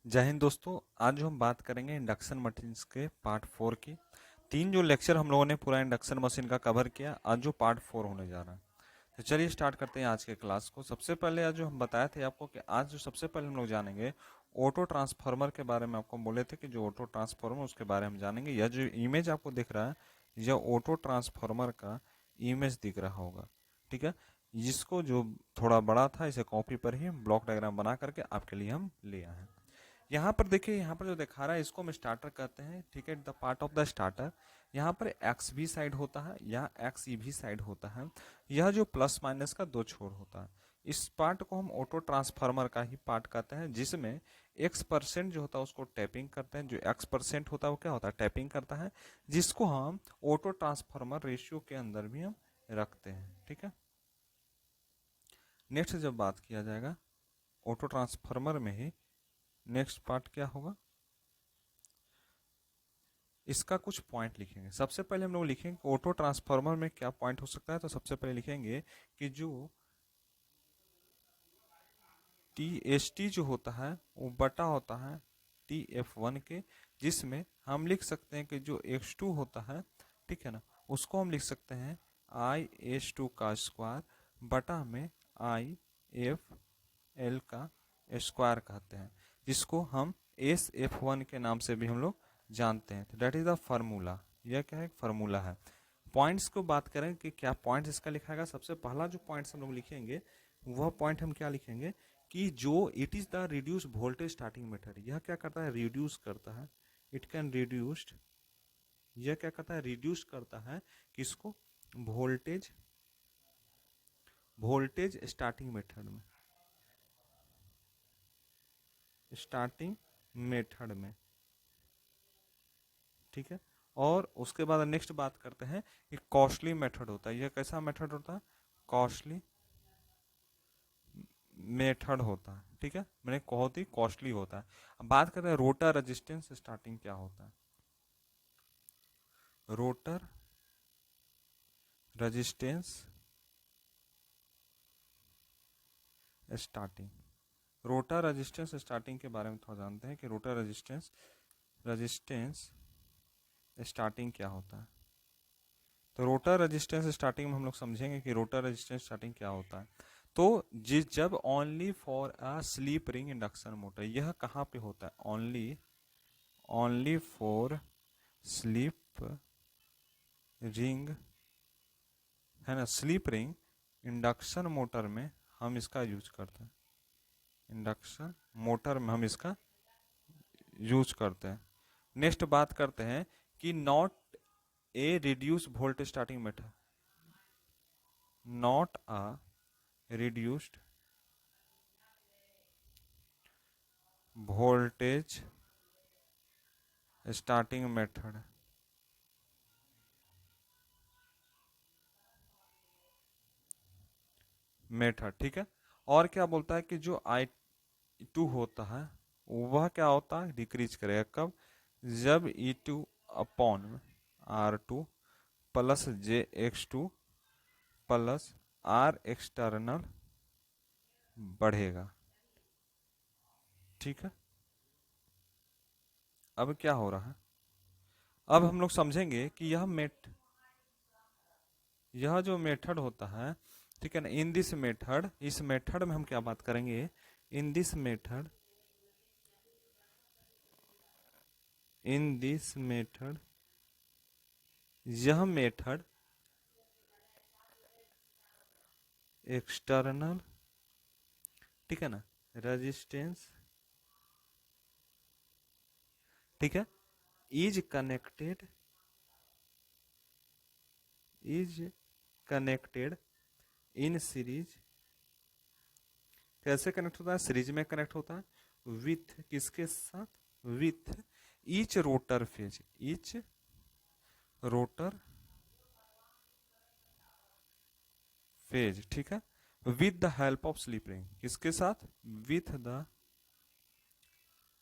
जय हिंद दोस्तों। आज जो हम बात करेंगे इंडक्शन मशीन्स के पार्ट 4 की। तीन जो लेक्चर हम लोगों ने पूरा इंडक्शन मशीन का कवर किया, आज जो पार्ट 4 होने जा रहा है। तो चलिए स्टार्ट करते हैं आज के क्लास को। सबसे पहले आज जो हम बताए थे आपको कि आज जो सबसे पहले हम लोग जानेंगे ऑटो ट्रांसफार्मर के बारे में। आपको हम बोले थे कि जो ऑटो ट्रांसफार्मर उसके बारे में हम जानेंगे। यह जो इमेज आपको दिख रहा है, यह ऑटो ट्रांसफार्मर का इमेज दिख रहा होगा, ठीक है। जिसको जो थोड़ा बड़ा था, इसे कॉपी पर ही ब्लॉक डायग्राम बना करके आपके लिए हम ले आए हैं। यहाँ पर देखिए, यहाँ पर जो दिखा रहा है इसको हम स्टार्टर कहते हैं, ठीक है। The part of the starter. यहाँ पर एक्स भी साइड होता है, यहाँ एक्स ई भी साइड होता है। यह जो प्लस माइनस का दो छोर होता है, इस पार्ट को हम ऑटो ट्रांसफार्मर का ही पार्ट कहते हैं, जिसमें x% जो होता है उसको टैपिंग करते हैं। जो x% होता है वो क्या होता है, टैपिंग करता है, जिसको हम ऑटो ट्रांसफार्मर रेशियो के अंदर भी हम रखते हैं, ठीक है। नेक्स्ट जब बात किया जाएगा ऑटो ट्रांसफार्मर में ही, नेक्स्ट पार्ट क्या होगा, इसका कुछ पॉइंट लिखेंगे। सबसे पहले हम लोग लिखेंगे ऑटो ट्रांसफार्मर में क्या पॉइंट हो सकता है। तो सबसे पहले लिखेंगे कि जो TST जो होता है वो बटा होता है TF1 के, जिसमें हम लिख सकते हैं कि जो X2 होता है, ठीक है ना, उसको हम लिख सकते हैं IS2 का स्क्वायर बटा में IFL का स्क्वायर कहते हैं, जिसको हम SF1 के नाम से भी हम लोग जानते हैं। तो दैट इज द फार्मूला। यह क्या है, फार्मूला है। पॉइंट्स को बात करें कि क्या पॉइंट्स इसका लिखा है, सबसे पहला जो पॉइंट्स हम लोग लिखेंगे वह पॉइंट हम क्या लिखेंगे कि जो it is the reduce voltage starting method. यह क्या करता है, रिड्यूस करता है। इट कैन रिड्यूस्ड, यह क्या करता है, रिड्यूस करता है किसको, वोल्टेज, वोल्टेज स्टार्टिंग मेथड में, स्टार्टिंग मेथड में, ठीक है। और उसके बाद नेक्स्ट बात करते हैं कि कॉस्टली मेथड होता है। यह कैसा मेथड होता है, कॉस्टली मेथड होता है, ठीक है। मैंने बहुत ही कॉस्टली होता है। अब बात करते हैं रोटर रेजिस्टेंस स्टार्टिंग क्या होता है। Rotor resistance starting, rotor resistance starting के बारे में थोड़ा जानते हैं कि रोटर रेजिस्टेंस, रेजिस्टेंस स्टार्टिंग क्या होता है। तो रोटर रेजिस्टेंस स्टार्टिंग में हम लोग समझेंगे कि रोटर रेजिस्टेंस स्टार्टिंग क्या होता है। तो जब only for a slip ring induction motor, यह कहाँ पे होता है, only, only for sleep ring, है ना, स्लीप रिंग इंडक्शन मोटर में हम इसका यूज करते हैं। इंडक्शन मोटर में हम इसका यूज करते हैं। नेक्स्ट बात करते हैं कि not a reduce voltage starting method, not a reduced voltage starting method, method, ठीक है। और क्या बोलता है कि जो I2 होता है वह क्या होता है, डिक्रीज करेगा कब, जब E2 upon R2 plus JX2 plus R external बढ़ेगा, ठीक है। अब क्या हो रहा है, अब हम लोग समझेंगे कि यह जो मेथड होता है, ठीक है ना, इन दिस मेथड, इस मेथड में हम क्या बात करेंगे, in this method, in this method, यह मेथड एक्सटर्नल, ठीक है ना, रेजिस्टेंस, ठीक है, is connected, is connected in series. कैसे कनेक्ट होता है, सीरीज में कनेक्ट होता है विथ किसके साथ, with each rotor phase, each rotor phase, ठीक है, with the help of sleep ring, किसके साथ, with the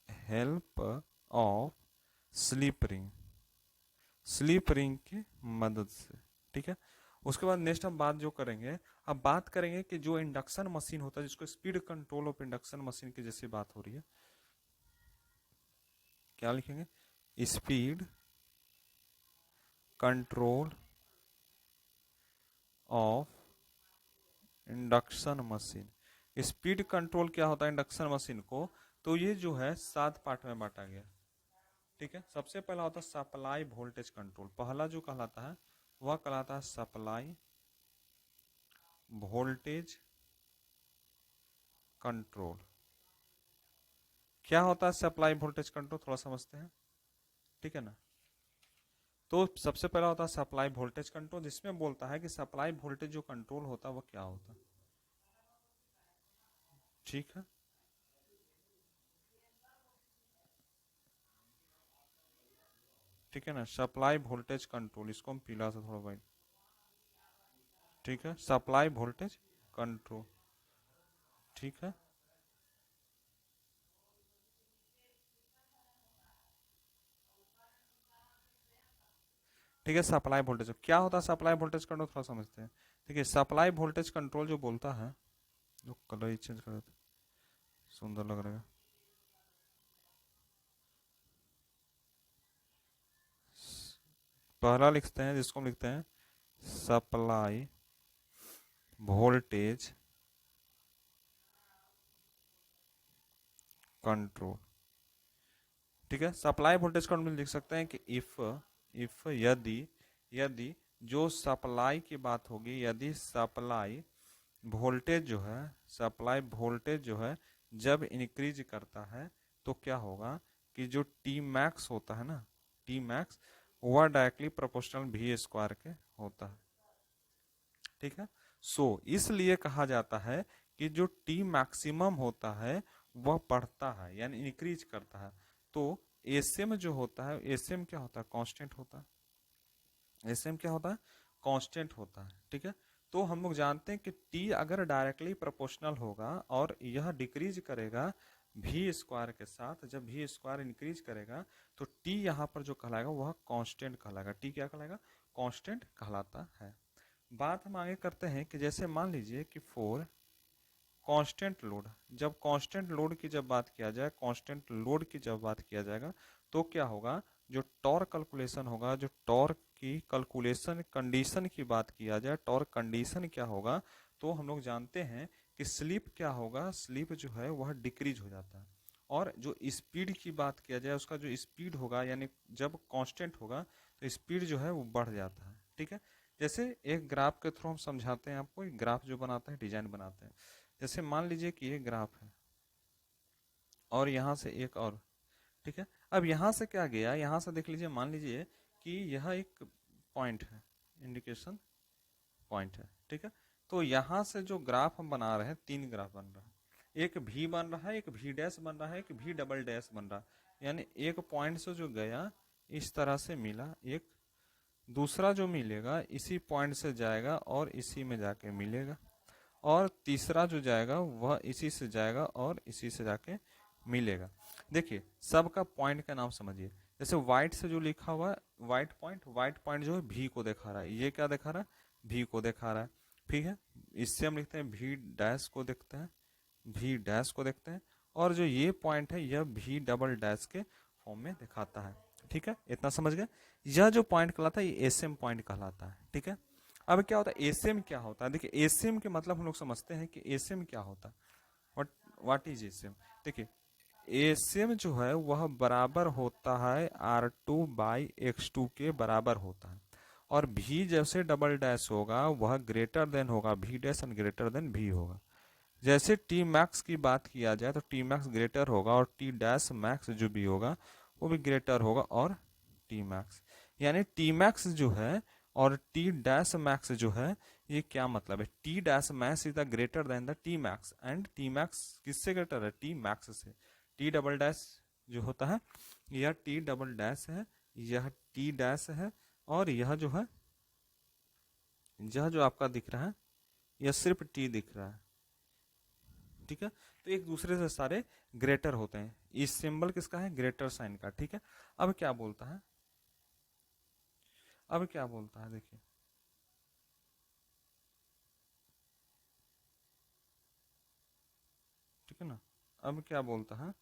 help of sleep ring, slip ring की मदद से, ठीक है। उसके बाद नेक्स्ट हम बात जो करेंगे, अब बात करेंगे कि जो इंडक्शन मशीन होता है, जिसको speed control of induction machine की जैसी बात हो रही है, क्या लिखेंगे, speed control of induction machine. Speed control क्या होता है इंडक्शन मशीन को, तो ये जो है 7 पार्ट में बांटा गया। ठीक है, सबसे पहला होता है सप्लाई वोल्टेज कंट्रोल। पहला जो कहलाता है वह कहलाता है सप्लाई वोल्टेज कंट्रोल। क्या होता है सप्लाई वोल्टेज कंट्रोल, थोड़ा समझते हैं, ठीक है ना। तो सबसे पहला होता है सप्लाई वोल्टेज कंट्रोल, जिसमें बोलता है कि सप्लाई वोल्टेज जो कंट्रोल होता है वो क्या होता है। ठीक है, ठीक है ना, सप्लाई वोल्टेज कंट्रोल, इसको हम पीला से थोड़ा वाइट, ठीक है, सप्लाई वोल्टेज कंट्रोल। ठीक है, ठीक है, सप्लाई वोल्टेज क्या होता है, सप्लाई वोल्टेज कंट्रोल थोड़ा समझते हैं। ठीक है, सप्लाई वोल्टेज कंट्रोल जो बोलता है, जो कलर ही चेंज कर देते हैं, सुंदर लग रहा है। पहला लिखते हैं जिसको हम लिखते हैं सप्लाई वोल्टेज कंट्रोल। ठीक है, सप्लाई वोल्टेज कंट्रोल में लिख सकते हैं कि इफ यदि यदि जो सप्लाई की बात होगी, यदि सप्लाई वोल्टेज जो है, सप्लाई वोल्टेज जो है जब इंक्रीज करता है तो क्या होगा कि जो टी मैक्स होता है ना, टी मैक्स वह डायरेक्टली प्रोपोर्शनल वी स्क्वायर के होता है। ठीक है, इसलिए कहा जाता है कि जो टी मैक्सिमम होता है वह बढ़ता है यानी इंक्रीज करता है। तो एसएम जो होता है, एसएम क्या होता है, कांस्टेंट होता है। एसएम क्या होता है, कांस्टेंट होता है। ठीक है, तो हम लोग जानते हैं कि टी अगर डायरेक्टली प्रोपोर्शनल होगा और यह डिक्रीज करेगा वी स्क्वायर के साथ, जब वी स्क्वायर इंक्रीज करेगा तो टी यहाँ पर जो कहलाएगा वह कांस्टेंट कहलाएगा। टी क्या कहलाएगा, कांस्टेंट कहलाता है। बात हम आगे करते हैं कि जैसे मान लीजिए कि फॉर कांस्टेंट लोड, जब कांस्टेंट लोड की जब बात किया जाए, कांस्टेंट लोड की जब बात किया जाएगा तो क्या होगा, जो टॉर्क कैलकुलेशन होगा, जो टॉर्क की कैलकुलेशन कंडीशन की बात किया जाए, टॉर्क कंडीशन क्या होगा, तो हम लोग जानते हैं कि स्लिप क्या होगा, स्लिप जो है वह डिक्रीज हो जाता है। और जो स्पीड की बात किया जाए, उसका जो स्पीड होगा यानी जब कांस्टेंट होगा तो स्पीड जो है वो बढ़ जाता है। ठीक है, जैसे एक ग्राफ के थ्रू हम समझाते हैं आपको, एक ग्राफ जो बनाते हैं, डिजाइन बनाते हैं। जैसे मान लीजिए कि ये ग्राफ है और यहाँ से एक और, ठीक है, अब यहाँ से क्या गया, यहाँ से देख लीजिए, मान लीजिए कि यह एक पॉइंट है, इंडिकेशन पॉइंट है। ठीक है, तो यहाँ से जो ग्राफ हम बना रहे हैं, 3 ग्राफ बन रहा है, एक भी बन रहा है, एक भी डैश बन रहा है, एक भी डबल डैश बन रहा है। यानी एक पॉइंट से जो गया इस तरह से मिला, एक दूसरा जो मिलेगा इसी पॉइंट से जाएगा और इसी में जाके मिलेगा, और तीसरा जो जाएगा वह इसी से जाएगा और इसी से जाके मिलेगा। देखिए सबका पॉइंट का नाम समझिए, जैसे व्हाइट से जो लिखा हुआ है व्हाइट पॉइंट, व्हाइट पॉइंट जो है भी को दिखा रहा है, ये क्या दिखा रहा है, भी को दिखा रहा है। ठीक है, इससे हम लिखते हैं भी डैश को देखते हैं, भी डैश को देखते हैं, और जो ये पॉइंट है यह भी डबल डैश के फॉर्म में दिखाता है। ठीक है, इतना समझ गए। यह जो पॉइंट कहलाता है ये एसएम पॉइंट कहलाता है। ठीक है, अब क्या होता है एसएम क्या होता है, देखिए एसएम के मतलब हम लोग समझते हैं कि एसएम क्या होता है, व्हाट व्हाट इज एसएम। देखिए एसएम जो है वह बराबर होता है R2/X2 के बराबर होता है, और भी जैसे डबल डैश होगा वह ग्रेटर देन होगा भी डैश एंड ग्रेटर देन भी होगा। जैसे टी मैक्स की बात किया जाए तो टी मैक्स ग्रेटर होगा और टी डैश मैक्स जो भी होगा वो भी ग्रेटर होगा और टी मैक्स, यानी टी मैक्स जो है और टी डैश मैक्स जो है, ये क्या मतलब है, T dash max is the greater than the T max, and T max किससे ग्रेटर है, टी मैक्स से। टी डबल डैश जो होता है यह टी डबल डैश है, यह टी डैश है, और यह जो है, यह जो आपका दिख रहा है यह सिर्फ टी दिख रहा है। ठीक है, तो एक दूसरे से सारे ग्रेटर होते हैं, इस सिंबल किसका है, ग्रेटर साइन का। ठीक है, अब क्या बोलता है, अब क्या बोलता है देखिए, ठीक है ना, अब क्या बोलता है,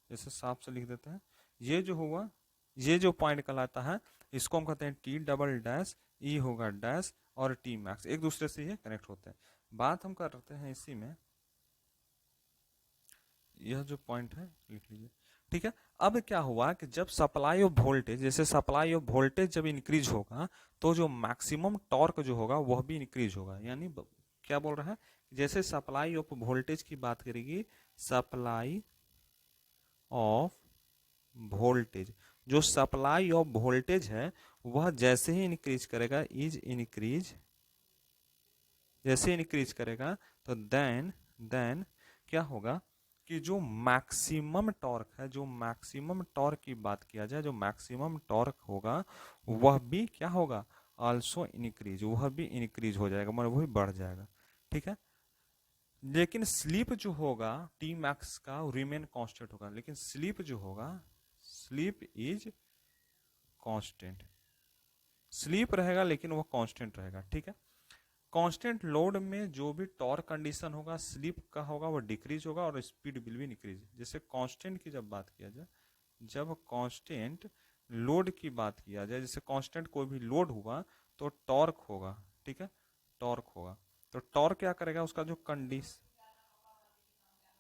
जैसे साफ से लिख देते हैं, ये जो हुआ, ये जो पॉइंट कहलाता है, इसको हम कहते हैं टी डबल डैश, ई होगा डैश और टी मैक्स, एक दूसरे से ये कनेक्ट होते हैं। बात हम करते हैं इसी में, यह जो पॉइंट है लिख लीजिए, ठीक है। अब क्या हुआ कि जब सप्लाई ऑफ वोल्टेज, जैसे सप्लाई ऑफ वोल्टेज जब इंक्रीज होगा तो जो मैक्सिमम टॉर्क जो होगा वह भी इंक्रीज होगा। यानी क्या बोल रहा है, जैसे सप्लाई ऑफ वोल्टेज की बात करेगी, सप्लाई ऑफ वोल्टेज, जो सप्लाई ऑफ वोल्टेज है वह जैसे ही इंक्रीज करेगा, इज इंक्रीज, जैसे इंक्रीज करेगा तो देन क्या होगा कि जो मैक्सिमम टॉर्क है, जो मैक्सिमम टॉर्क की बात किया जाए, जो मैक्सिमम टॉर्क होगा वह भी क्या होगा, आल्सो इंक्रीज, वह भी इंक्रीज हो जाएगा, मतलब वही बढ़ जाएगा, ठीक है। लेकिन स्लीप जो होगा टी मैक्स का रिमेन कांस्टेंट होगा, लेकिन स्लीप जो होगा, स्लीप इज कांस्टेंट, स्लीप रहेगा लेकिन वो कांस्टेंट रहेगा, ठीक है। कांस्टेंट लोड में जो भी टॉर्क कंडीशन होगा स्लीप का होगा वो डिक्रीज होगा और स्पीड विल भी डिक्रीज। जैसे कांस्टेंट की जब बात किया जाए, जब कांस्टेंट लोड की बात किया जाए, जैसे कांस्टेंट कोई भी लोड हुआ तो टॉर्क होगा, ठीक है, टॉर्क होगा। तो टॉर्क क्या करेगा, उसका जो कंडीशन,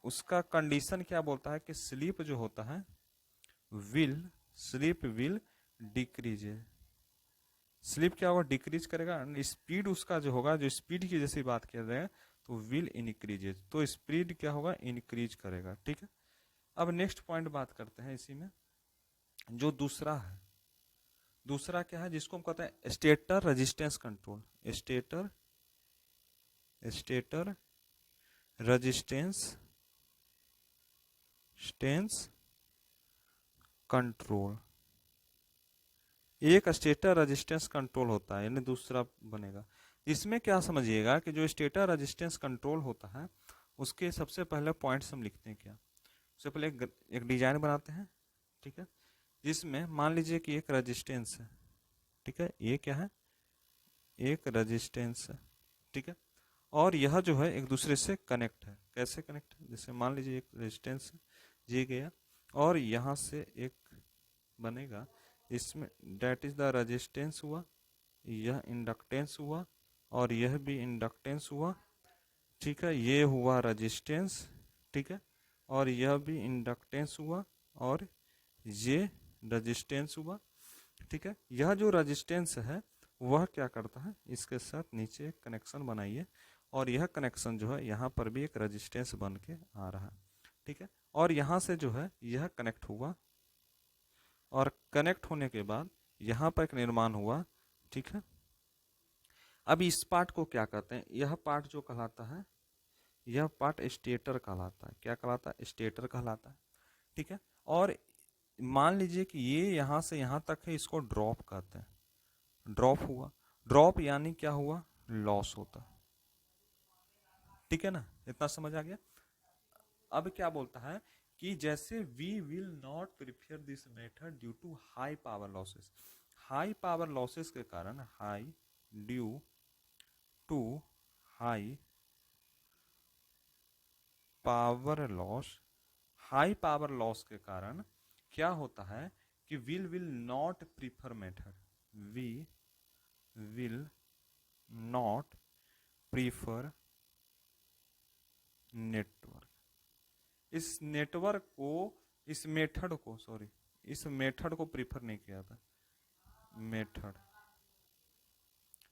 उसका कंडीशन क्या बोलता है कि स्लीप जो होता है will, sleep will decrease, sleep क्या होगा, डिक्रीज करेगा। स्पीड उसका जो होगा, जो स्पीड की जैसी बात किया जाए तो विल इंक्रीजेज, तो स्पीड क्या होगा, इंक्रीज करेगा, ठीक है। अब नेक्स्ट पॉइंट बात करते हैं इसी में, जो दूसरा है, दूसरा क्या है जिसको हम कहते हैं stator resistance control, stator, stator resistance stance control. एक स्टेटर रेजिस्टेंस कंट्रोल होता है, यानी दूसरा बनेगा। इसमें क्या समझिएगा कि जो स्टेटर रेजिस्टेंस कंट्रोल होता है उसके सबसे पहले पॉइंट्स हम लिखते हैं क्या, सबसे पहले एक डिजाइन बनाते हैं, ठीक है, जिसमें मान लीजिए कि एक रेजिस्टेंस है, ठीक है, ये क्या है, एक रेजिस्टेंस है, ठीक है, और यह जो है एक दूसरे से कनेक्ट है। कैसे कनेक्ट है, जैसे मान लीजिए एक रेजिस्टेंस जी गया और यहाँ से एक बनेगा, इसमें डेट इज द रेजिस्टेंस हुआ, यह इंडक्टेंस हुआ और यह भी इंडक्टेंस हुआ, ठीक है, ये हुआ रेजिस्टेंस, ठीक है, और यह भी इंडक्टेंस हुआ और ये रेजिस्टेंस हुआ, ठीक है। यह जो रेजिस्टेंस है वह क्या करता है, इसके साथ नीचे एक कनेक्शन बनाइए और यह कनेक्शन जो है यहाँ पर भी एक रेजिस्टेंस बन के आ रहा है, ठीक है, और यहाँ से जो है यह कनेक्ट हुआ और कनेक्ट होने के बाद यहाँ पर एक निर्माण हुआ, ठीक है। अब इस पार्ट को क्या कहते हैं, यह पार्ट जो कहलाता है, यह पार्ट स्टेटर कहलाता है। क्या कहलाता है, स्टेटर कहलाता है, ठीक है। और मान लीजिए कि ये यहाँ से यहाँ तक है, इसको ड्रॉप कहते हैं, ड्रॉप हुआ, ड्रॉप यानी क्या हुआ, लॉस होता, ठीक है ना, इतना समझ आ गया। अब क्या बोलता है कि जैसे we will not prefer this method due to high power losses, high power losses के कारण, high due to high power loss, high power loss के कारण क्या होता है कि will not prefer method, we will not prefer network, इस network को, इस मेथड को, सॉरी, इस मेथड को प्रीफर नहीं किया था, मेथड,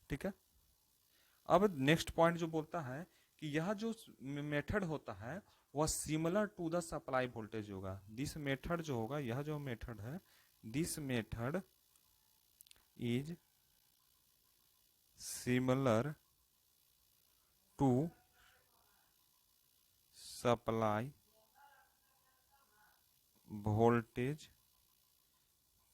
ठीक है। अब नेक्स्ट पॉइंट जो बोलता है कि यह जो मेथड होता है वह similar to the supply voltage होगा, दिस मेथड जो होगा, यह जो मेथड है, this method is similar to supply voltage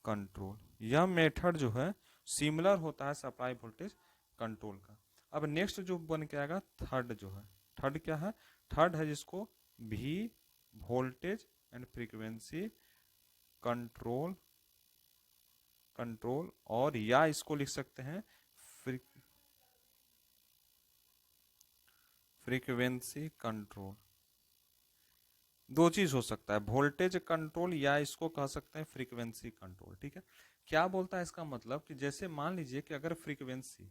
control, यह मेथड जो है सिमिलर होता है सप्लाई वोल्टेज कंट्रोल का। अब नेक्स्ट जो बन के आएगा थर्ड जो है, थर्ड क्या है, थर्ड है जिसको भी voltage and frequency control, control, और या इसको लिख सकते हैं फ्रीक्वेंसी कंट्रोल, दो चीज हो सकता है, वोल्टेज कंट्रोल या इसको कह सकते हैं फ्रीक्वेंसी कंट्रोल। ठीक है, क्या बोलता है इसका मतलब कि जैसे मान लीजिए कि अगर फ्रीक्वेंसी,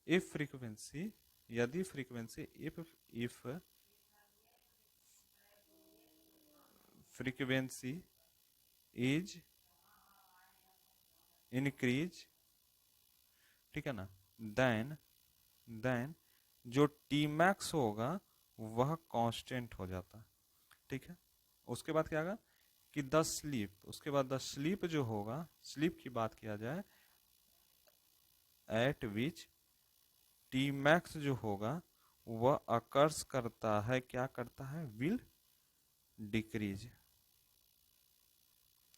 इफ फ्रीक्वेंसी, यदि frequency, if frequency is increase, ठीक है ना, देन देन जो टी मैक्स होगा वह कांस्टेंट हो जाता है। ठीक है, उसके बाद क्या होगा कि द स्लीप, उसके बाद द स्लीप जो होगा, स्लीप की बात किया जाए, एट विच टी मैक्स जो होगा वह अकर्स करता है, क्या करता है, विल डिक्रीज,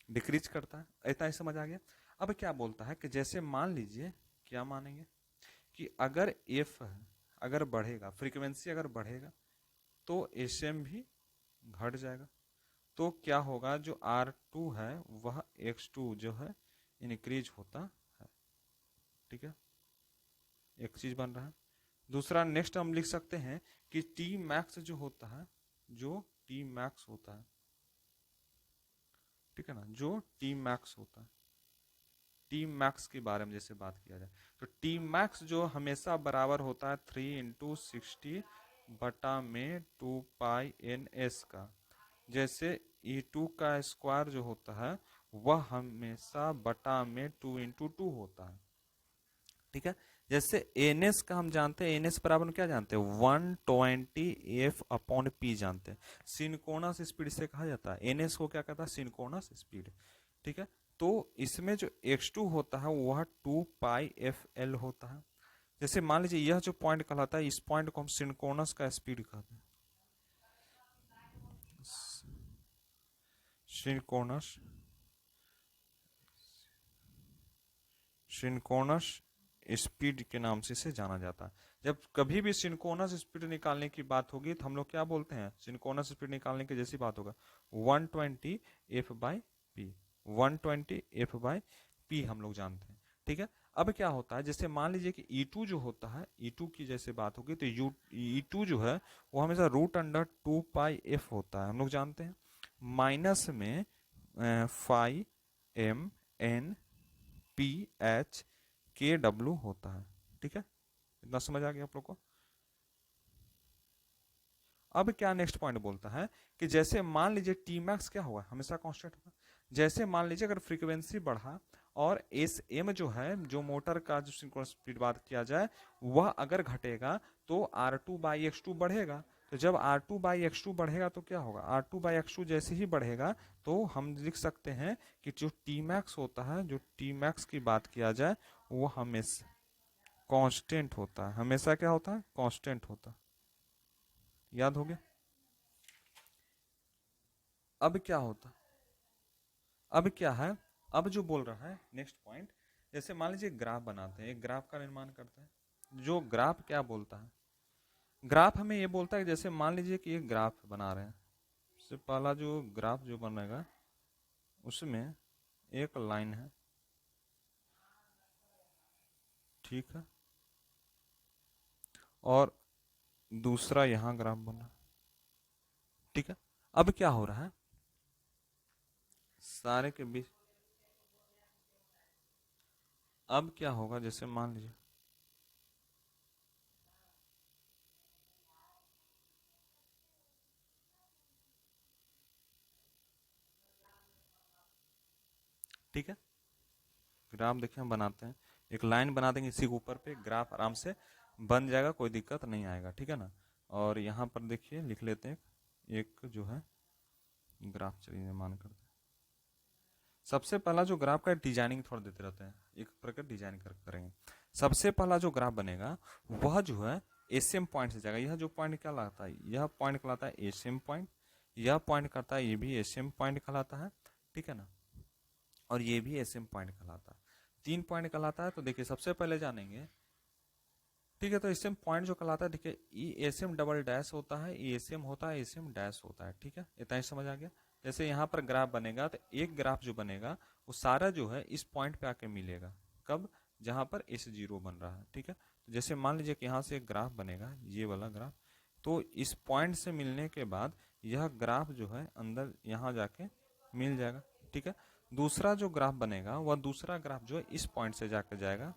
डिक्रीज करता है। इतना ही समझ आ गया। अब क्या बोलता है कि जैसे मान लीजिए, क्या मानेंगे कि अगर एफ अगर बढ़ेगा, फ्रीक्वेंसी अगर बढ़ेगा तो एसएम भी घट जाएगा। तो क्या होगा, जो R2 है वह X2 जो है इंक्रीज होता है। ठीक है, एक चीज बन रहा है। दूसरा नेक्स्ट हम लिख सकते हैं कि टी मैक्स जो होता है, जो टी मैक्स होता है, ठीक है ना, जो टी मैक्स होता है, टी मैक्स के बारे में जैसे बात किया जाए तो टी मैक्स जो हमेशा बराबर होता है 3 × 60 बटा में 2π/n(s) का। जैसे E2 का स्क्वायर जो होता है वह हमेशा बटा में 2 × 2 होता है। ठीक है, जैसे एनएस का हम जानते हैं, एनएस बराबर में क्या जानते हैं, 120f/p जानते हैं। सिंक्रोनस स्पीड से कहा जाता है, एनएस को क्या कहता है, सिंक्रोनस स्पीड। ठीक है, तो इसमें जो x2 होता है वह 2πfl होता है। जैसे मान लीजिए यह जो पॉइंट कहलाता है, इस पॉइंट को हम सिंक्रोनस का स्पीड कहते हैं, सिंक्रोनस सिंक्रोनस स्पीड के नाम से इसे जाना जाता है। जब कभी भी सिंक्रोनस स्पीड निकालने की बात होगी तो हम लोग क्या बोलते हैं, सिंक्रोनस स्पीड निकालने की जैसी बात होगा 120f/p, 120f/p हम लोग जानते हैं। ठीक है, अब क्या होता है, जैसे मान लीजिए कि E2 जो होता है, E2 की जैसे बात होगी तो E2 जो है वो हमेशा √2πf होता है, हम लोग जानते हैं, माइनस में π/m(n)p(h)(k)W होता है। ठीक है, इतना समझ आ गया आप लोग को। अब क्या नेक्स्ट पॉइंट बोलता है कि जैसे मान लीजिए टी मैक्स क्या होगा, हमेशा कांस्टेंट होगा। जैसे मान लीजिए अगर फ्रीक्वेंसी बढ़ा और एस एम जो है, जो मोटर का जो सिंक्रोनस स्पीड बात किया जाए वह अगर घटेगा तो R2/X2 बढ़ेगा। तो जब R2/X2 बढ़ेगा तो क्या होगा, R2/X2 जैसे ही बढ़ेगा तो हम लिख सकते हैं कि जो टी मैक्स होता है, जो टी मैक्स की बात किया जाए वो हमेशा कांस्टेंट होता है, हमेशा क्या होता है, कांस्टेंट होता है। याद हो गया। अब क्या होता, अब क्या है, अब जो बोल रहा है नेक्स्ट पॉइंट, जैसे मान लीजिए ग्राफ बनाते हैं, एक ग्राफ का निर्माण करते हैं। जो ग्राफ क्या बोलता है, ग्राफ हमें ये बोलता है कि जैसे मान लीजिए कि एक ग्राफ बना रहे हैं, सबसे पहला जो ग्राफ जो बनेगा उसमें एक लाइन है, ठीक है, और दूसरा यहां ग्राफ बना, ठीक है। अब क्या हो रहा है, सारे के बीच, अब क्या होगा, जैसे मान लीजिए, ठीक है, ग्राफ देखिए हम बनाते हैं, एक लाइन बना देंगे, इसी के ऊपर पे ग्राफ आराम से बन जाएगा, कोई दिक्कत नहीं आएगा। ठीक है ना, और यहाँ पर देखिए लिख लेते हैं एक जो है ग्राफ, चलिए निर्माण करते हैं। सबसे पहला जो ग्राफ का डिजाइनिंग थोड़ा देते रहते हैं, एक प्रकार डिजाइन करेंगे। सबसे पहला जो ग्राफ बनेगा वह जो है एसएम पॉइंट से जाएगा। यह जो पॉइंट क्या लगता है, यह पॉइंट कहलाता है एसएम पॉइंट, यह पॉइंट करता है, ये भी एसएम पॉइंट कहलाता है। ठीक है ना, और ये भी एसएम पॉइंट कहलाता है। 3 पॉइंट कहलाता है। तो देखिए सबसे पहले जानेंगे, ठीक है, तो एसएम पॉइंट जो कहलाता है, देखिए ई एसएम डबल डैश होता है, ई एसएम होता है, एसएम डैश होता है। ठीक है, इतना ही समझ आ गया। जैसे यहाँ पर ग्राफ बनेगा तो एक ग्राफ जो बनेगा वो सारा जो है इस पॉइंट पे आके मिलेगा, कब, जहां पर S0 बन रहा है। ठीक है, तो जैसे मान लीजिए कि यहाँ से एक ग्राफ बनेगा, ये वाला ग्राफ, तो इस पॉइंट से मिलने के बाद यह ग्राफ जो है अंदर यहाँ जाके मिल जाएगा। ठीक है, दूसरा जो ग्राफ बनेगा वह दूसरा ग्राफ जो है इस पॉइंट से जाकर जाएगा,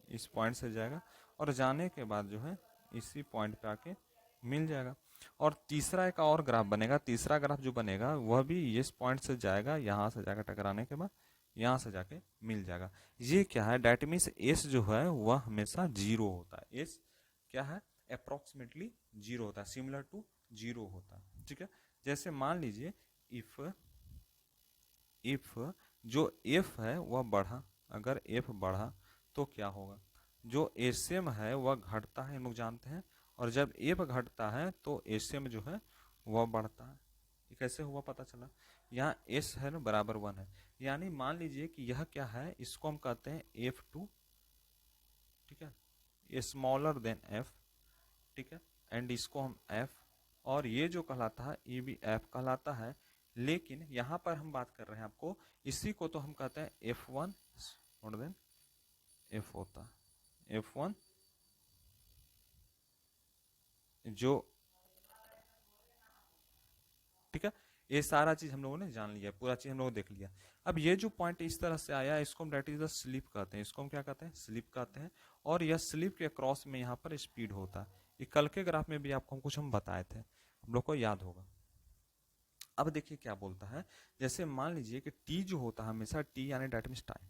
इस पॉइंट से जाएगा और जाने के बाद जो है इसी पॉइंट पे आके मिल जाएगा। और तीसरा एक और ग्राफ बनेगा, तीसरा ग्राफ जो बनेगा वह भी इस पॉइंट से जाएगा, यहाँ से जाकर टकराने के बाद यहाँ से जाके मिल जाएगा। ये क्या है, डेट मीन्स एस जो है वह हमेशा जीरो होता है। एस क्या है, अप्रोक्सीमेटली जीरो होता है, सिमिलर टू जीरो होता है। ठीक है, जैसे मान लीजिए इफ जो एफ है वह बढ़ा, अगर एफ बढ़ा तो क्या होगा, जो एसएम है वह घटता है, हम लोग जानते हैं, और जब एफ घटता है तो एसएम जो है वह बढ़ता है। ये कैसे हुआ पता चला, यहाँ एस है ना बराबर 1 है, यानी मान लीजिए कि यह क्या है, इसको हम कहते हैं F2। ठीक है, स्मॉलर देन एफ। ठीक है, एंड इसको हम एफ, और ये जो कहलाता है ये भी एफ कहलाता है। लेकिन यहाँ पर हम बात कर रहे हैं आपको, इसी को तो हम कहते हैं F1 मोर देन एफ होता है। F1 जो, ठीक है, ये सारा चीज हम लोगों ने जान लिया, पूरा चीज हम लोगों ने देख लिया। अब ये जो पॉइंट इस तरह से आया, इसको हम डेट इज द स्लिप कहते हैं, इसको हम क्या कहते हैं, स्लिप कहते हैं। और यह स्लिप के क्रॉस में यहाँ पर स्पीड होता है। ये कल के ग्राफ में भी आपको कुछ हम बताए थे, हम लोग को याद होगा। अब देखिए क्या बोलता है, जैसे मान लीजिए कि टी जो होता है हमेशा, टी यानी डेट मीन्स टाइम,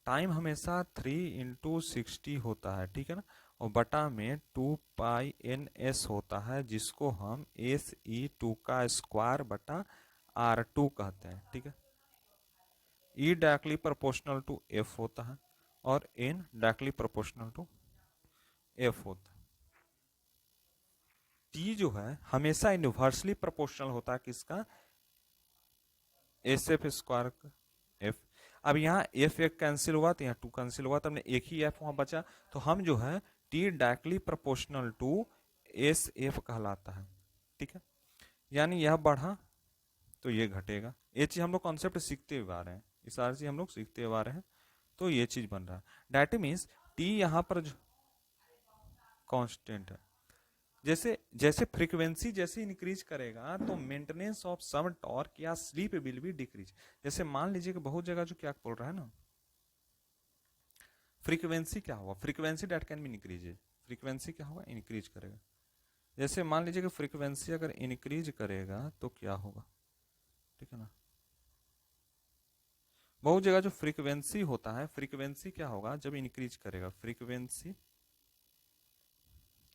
टाइम हमेशा 3 × 60 होता है। ठीक है ना, और बटा में 2π/n/s होता है, जिसको हम SE2 का स्क्वायर बटा R2 कहते हैं। ठीक है, E directly proportional to F होता है और N directly proportional to F होता है। T जो है हमेशा इनवर्सली प्रोपोर्शनल होता है किसका, SF स्क्वायर का F। अब यहाँ F एक कैंसिल हुआ तो यहाँ 2 कैंसिल हुआ, तो हमने एक ही F वहां बचा, तो हम जो है T directly proportional to SF कहलाता है। ठीक है, यानी यह बढ़ा तो ये घटेगा। ये चीज हम लोग कॉन्सेप्ट सीखते हुए आ रहे हैं, ये सारी चीज हम लोग सीखते हुए आ रहे हैं, तो ये चीज बन रहा है। डेट मीन्स T यहाँ पर जो कांस्टेंट है, जैसे जैसे फ्रीक्वेंसी जैसे इंक्रीज करेगा तो मेंटेनेंस ऑफ सम टॉर्क या स्लीप विल बी डिक्रीज। जैसे मान लीजिए कि बहुत जगह जो क्या बोल रहा है ना, फ्रीक्वेंसी क्या होगा, frequency date can be increase, frequency क्या होगा, इंक्रीज करेगा। जैसे मान लीजिए कि फ्रीक्वेंसी अगर इंक्रीज करेगा तो क्या होगा, ठीक है ना, बहुत जगह जो फ्रीक्वेंसी होता है, फ्रीक्वेंसी क्या होगा जब इंक्रीज करेगा, फ्रीक्वेंसी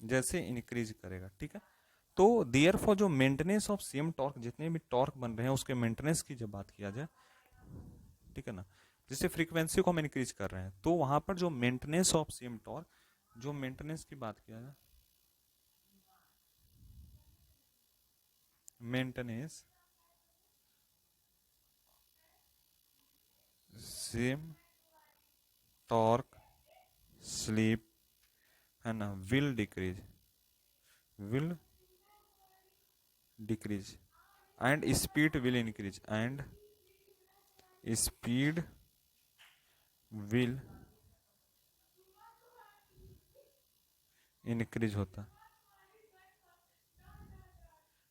जैसे इंक्रीज करेगा। ठीक है, तो देयर फॉर जो मेंटेनेंस ऑफ सेम टॉर्क, जितने भी टॉर्क बन रहे हैं उसके मेंटेनेंस की जब बात किया जाए, ठीक है ना, जैसे फ्रीक्वेंसी को हम इंक्रीज कर रहे हैं तो वहां पर जो मेंटेनेंस ऑफ सेम टॉर्क, जो मेंटेनेंस की बात किया जाए, मेंटेनेंस सेम टॉर्क स्लीप है ना, will decrease and speed will increase, and speed will increase होता है।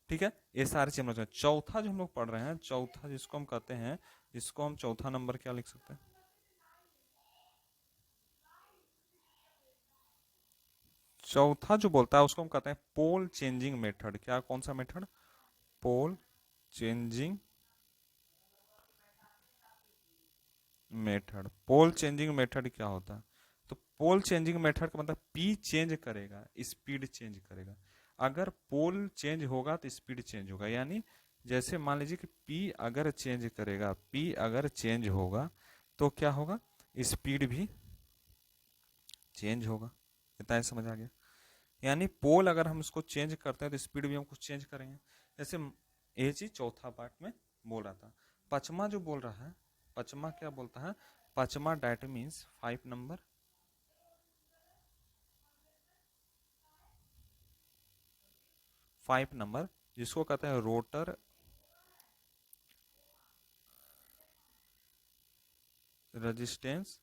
ठीक है, ये सारी चीज हम लोग, चौथा जो हम लोग पढ़ रहे हैं, चौथा जिसको हम कहते हैं, इसको हम चौथा नंबर क्या लिख सकते हैं, चौथा जो बोलता है उसको हम कहते हैं पोल चेंजिंग मेथड। क्या, कौन सा मेथड, पोल चेंजिंग मेथड। पोल चेंजिंग मेथड क्या होता है, तो पोल चेंजिंग मेथड का मतलब पी चेंज करेगा, स्पीड चेंज करेगा। अगर पोल चेंज होगा तो स्पीड चेंज होगा, यानी जैसे मान लीजिए कि पी अगर चेंज करेगा, पी अगर चेंज होगा तो क्या होगा, स्पीड भी चेंज होगा। इतना ही समझ आ गया, यानी पोल अगर हम उसको चेंज करते हैं तो स्पीड भी हम कुछ चेंज करेंगे। जैसे ये चीज चौथा पार्ट में बोल रहा था। पचमा जो बोल रहा है, पचमा क्या बोलता है, पचमा डेट मीन्स 5 नंबर, जिसको कहते हैं rotor resistance,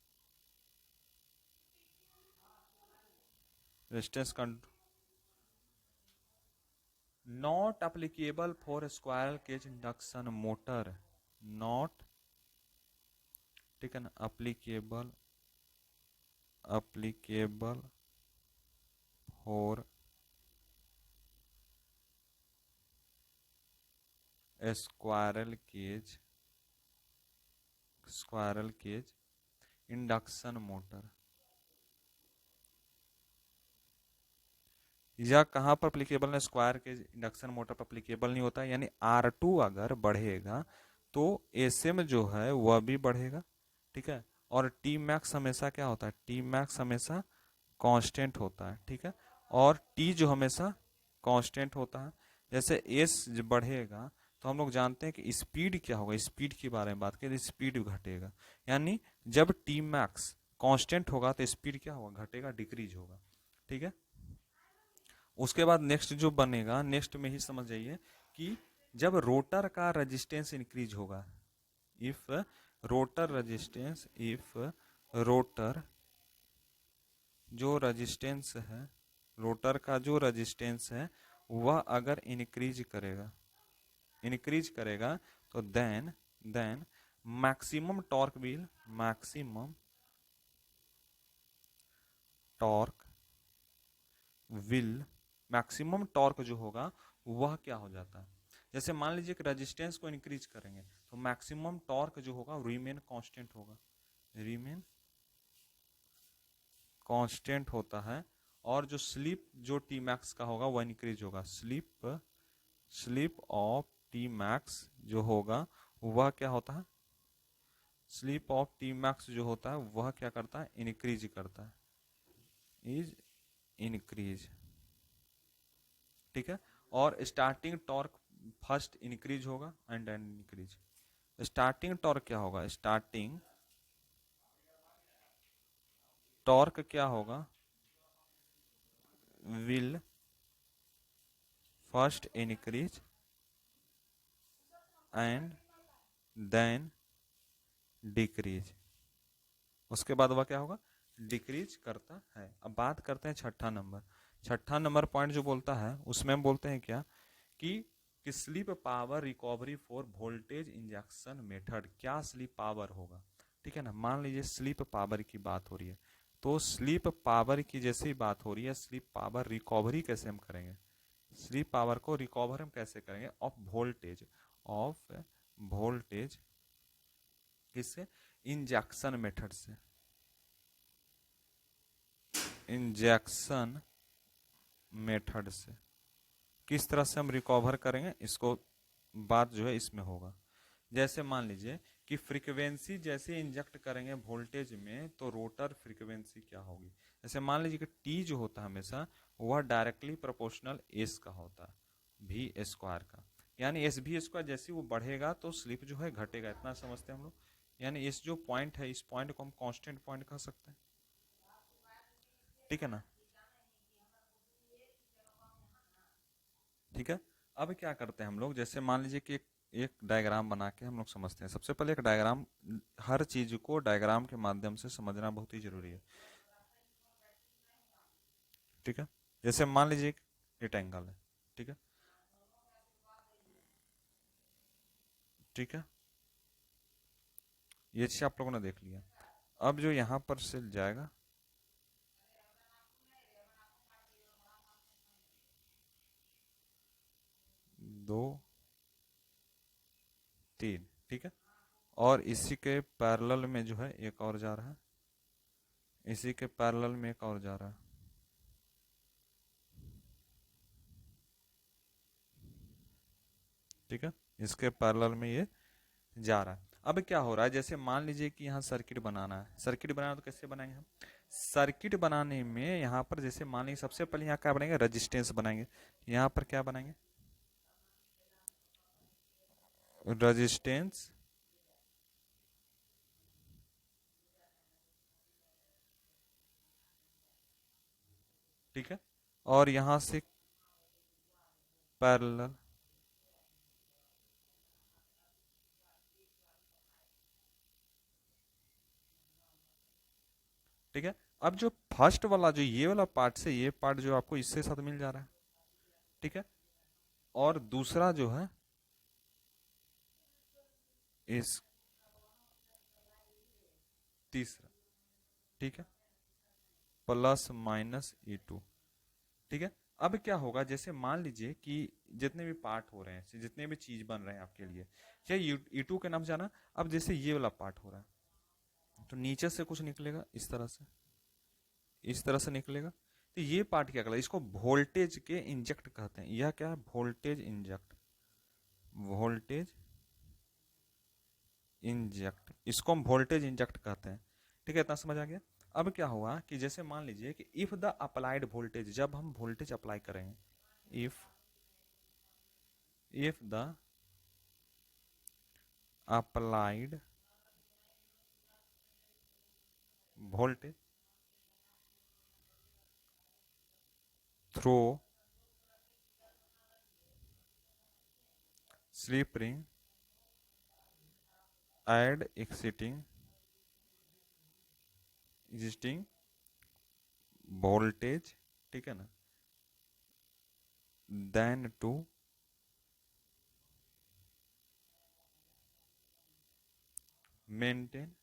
resistance not applicable for squirrel cage induction motor, not, ठीक है ना, applicable for squirrel cage induction motor. या कहाँ पर अप्लीकेबल है? स्क्वायर के इंडक्शन मोटर पर अप्लीकेबल नहीं होता, यानी R2 अगर बढ़ेगा तो Sm जो है वह भी बढ़ेगा, ठीक है। और टी मैक्स हमेशा क्या होता है? टी मैक्स हमेशा कांस्टेंट होता है, ठीक है। और टी जो हमेशा कांस्टेंट होता है। जैसे एस बढ़ेगा तो हम लोग जानते हैं कि स्पीड क्या होगा, स्पीड के बारे में बात करें, स्पीड घटेगा। यानी जब टी मैक्स कांस्टेंट होगा तो स्पीड क्या होगा? घटेगा, डिक्रीज होगा, ठीक है। उसके बाद नेक्स्ट जो बनेगा, नेक्स्ट में ही समझ जाइए कि जब रोटर का रेजिस्टेंस इंक्रीज होगा, if rotor resistance, if rotor जो रेजिस्टेंस है, रोटर का जो रेजिस्टेंस है वह अगर इंक्रीज करेगा तो then maximum torque will maximum torque जो होगा वह क्या हो जाता है? जैसे मान लीजिए कि रेजिस्टेंस को इंक्रीज करेंगे तो मैक्सिमम टॉर्क जो होगा रिमेन कांस्टेंट होगा, रिमेन कांस्टेंट होता है। और जो स्लिप जो टी मैक्स का होगा वह इंक्रीज होगा, स्लिप ऑफ टी मैक्स जो होगा वह क्या होता है? स्लिप ऑफ टी मैक्स जो होता है वह क्या करता है? इंक्रीज करता है, इज इंक्रीज, ठीक है। और स्टार्टिंग टॉर्क फर्स्ट इंक्रीज होगा and then increase. Starting torque क्या होगा? स्टार्टिंग टॉर्क क्या होगा? Will first increase and then decrease. उसके बाद वह क्या होगा? डिक्रीज करता है। अब बात करते हैं छठा नंबर पॉइंट जो बोलता है उसमें हम बोलते हैं क्या कि sleep power recovery for voltage injection method. क्या स्लीप पावर होगा? ठीक है ना। मान लीजिए स्लीप पावर की बात हो रही है, तो स्लीप पावर की जैसे ही बात हो रही है, स्लीप पावर रिकवरी कैसे हम करेंगे? स्लीप पावर को रिकवर हम कैसे करेंगे? ऑफ वोल्टेज किससे? इंजेक्शन मेथड से, इंजेक्शन मेथड से। किस तरह से हम रिकवर करेंगे इसको, बात जो है इसमें होगा। जैसे मान लीजिए कि फ्रीक्वेंसी जैसे इंजेक्ट करेंगे वोल्टेज में तो रोटर फ्रीक्वेंसी क्या होगी? जैसे मान लीजिए कि टी जो होता है हमेशा वह डायरेक्टली प्रोपोर्शनल एस का होता है भी स्क्वायर का। यानी एस भी स्क्वायर जैसे वो बढ़ेगा तो स्लिप जो है घटेगा, इतना समझते हैं हम लोग। यानी इस जो पॉइंट है इस पॉइंट को हम कांस्टेंट पॉइंट कह सकते हैं, ठीक है ना। ठीक है। अब क्या करते हैं हम लोग, जैसे मान लीजिए कि एक डायग्राम बना के हम लोग समझते हैं। सबसे पहले एक डायग्राम, हर चीज को डायग्राम के माध्यम से समझना बहुत ही जरूरी है, ठीक है। जैसे मान लीजिए एक एंगल है, ठीक है, ठीक है। ये चीज आप लोगों ने देख लिया। अब जो यहाँ पर से जाएगा 2 3, ठीक है। और इसी के पैरेलल में जो है एक और जा रहा है, इसी के पैरेलल में एक और जा रहा है, ठीक है। इसके पैरेलल में ये जा रहा है। अब क्या हो रहा है, जैसे मान लीजिए कि यहाँ सर्किट बनाना है, सर्किट बनाना तो कैसे बनाएंगे हम? सर्किट बनाने में यहाँ पर जैसे मान लीजिए सबसे पहले यहाँ क्या बनाएंगे? रेजिस्टेंस बनाएंगे। यहाँ पर क्या बनाएंगे? रेजिस्टेंस, ठीक है। और यहाँ से पैरेलल, ठीक है। अब जो फर्स्ट वाला जो ये वाला पार्ट से ये पार्ट जो आपको इससे साथ मिल जा रहा है, ठीक है। और दूसरा जो है इस तीसरा, ठीक है, प्लस माइनस E2, ठीक है। अब क्या होगा, जैसे मान लीजिए कि जितने भी पार्ट हो रहे हैं, जितने भी चीज बन रहे हैं आपके लिए, क्या E2 के नाम से जाना। अब जैसे ये वाला पार्ट हो रहा है तो नीचे से कुछ निकलेगा इस तरह से, इस तरह से निकलेगा। तो ये पार्ट क्या कहलाता है, इसको वोल्टेज के इंजेक्ट कहते हैं। यह क्या है, वोल्टेज इंजेक्ट, वोल्टेज इंजेक्ट, इसको हम वोल्टेज इंजेक्ट कहते हैं, ठीक है। इतना समझ आ गया। अब क्या हुआ कि जैसे मान लीजिए कि इफ द अप्लाइड वोल्टेज, जब हम वोल्टेज अप्लाई करेंगे, if if the applied voltage through slip ring add exciting existing voltage, ठीक है ना, then to maintain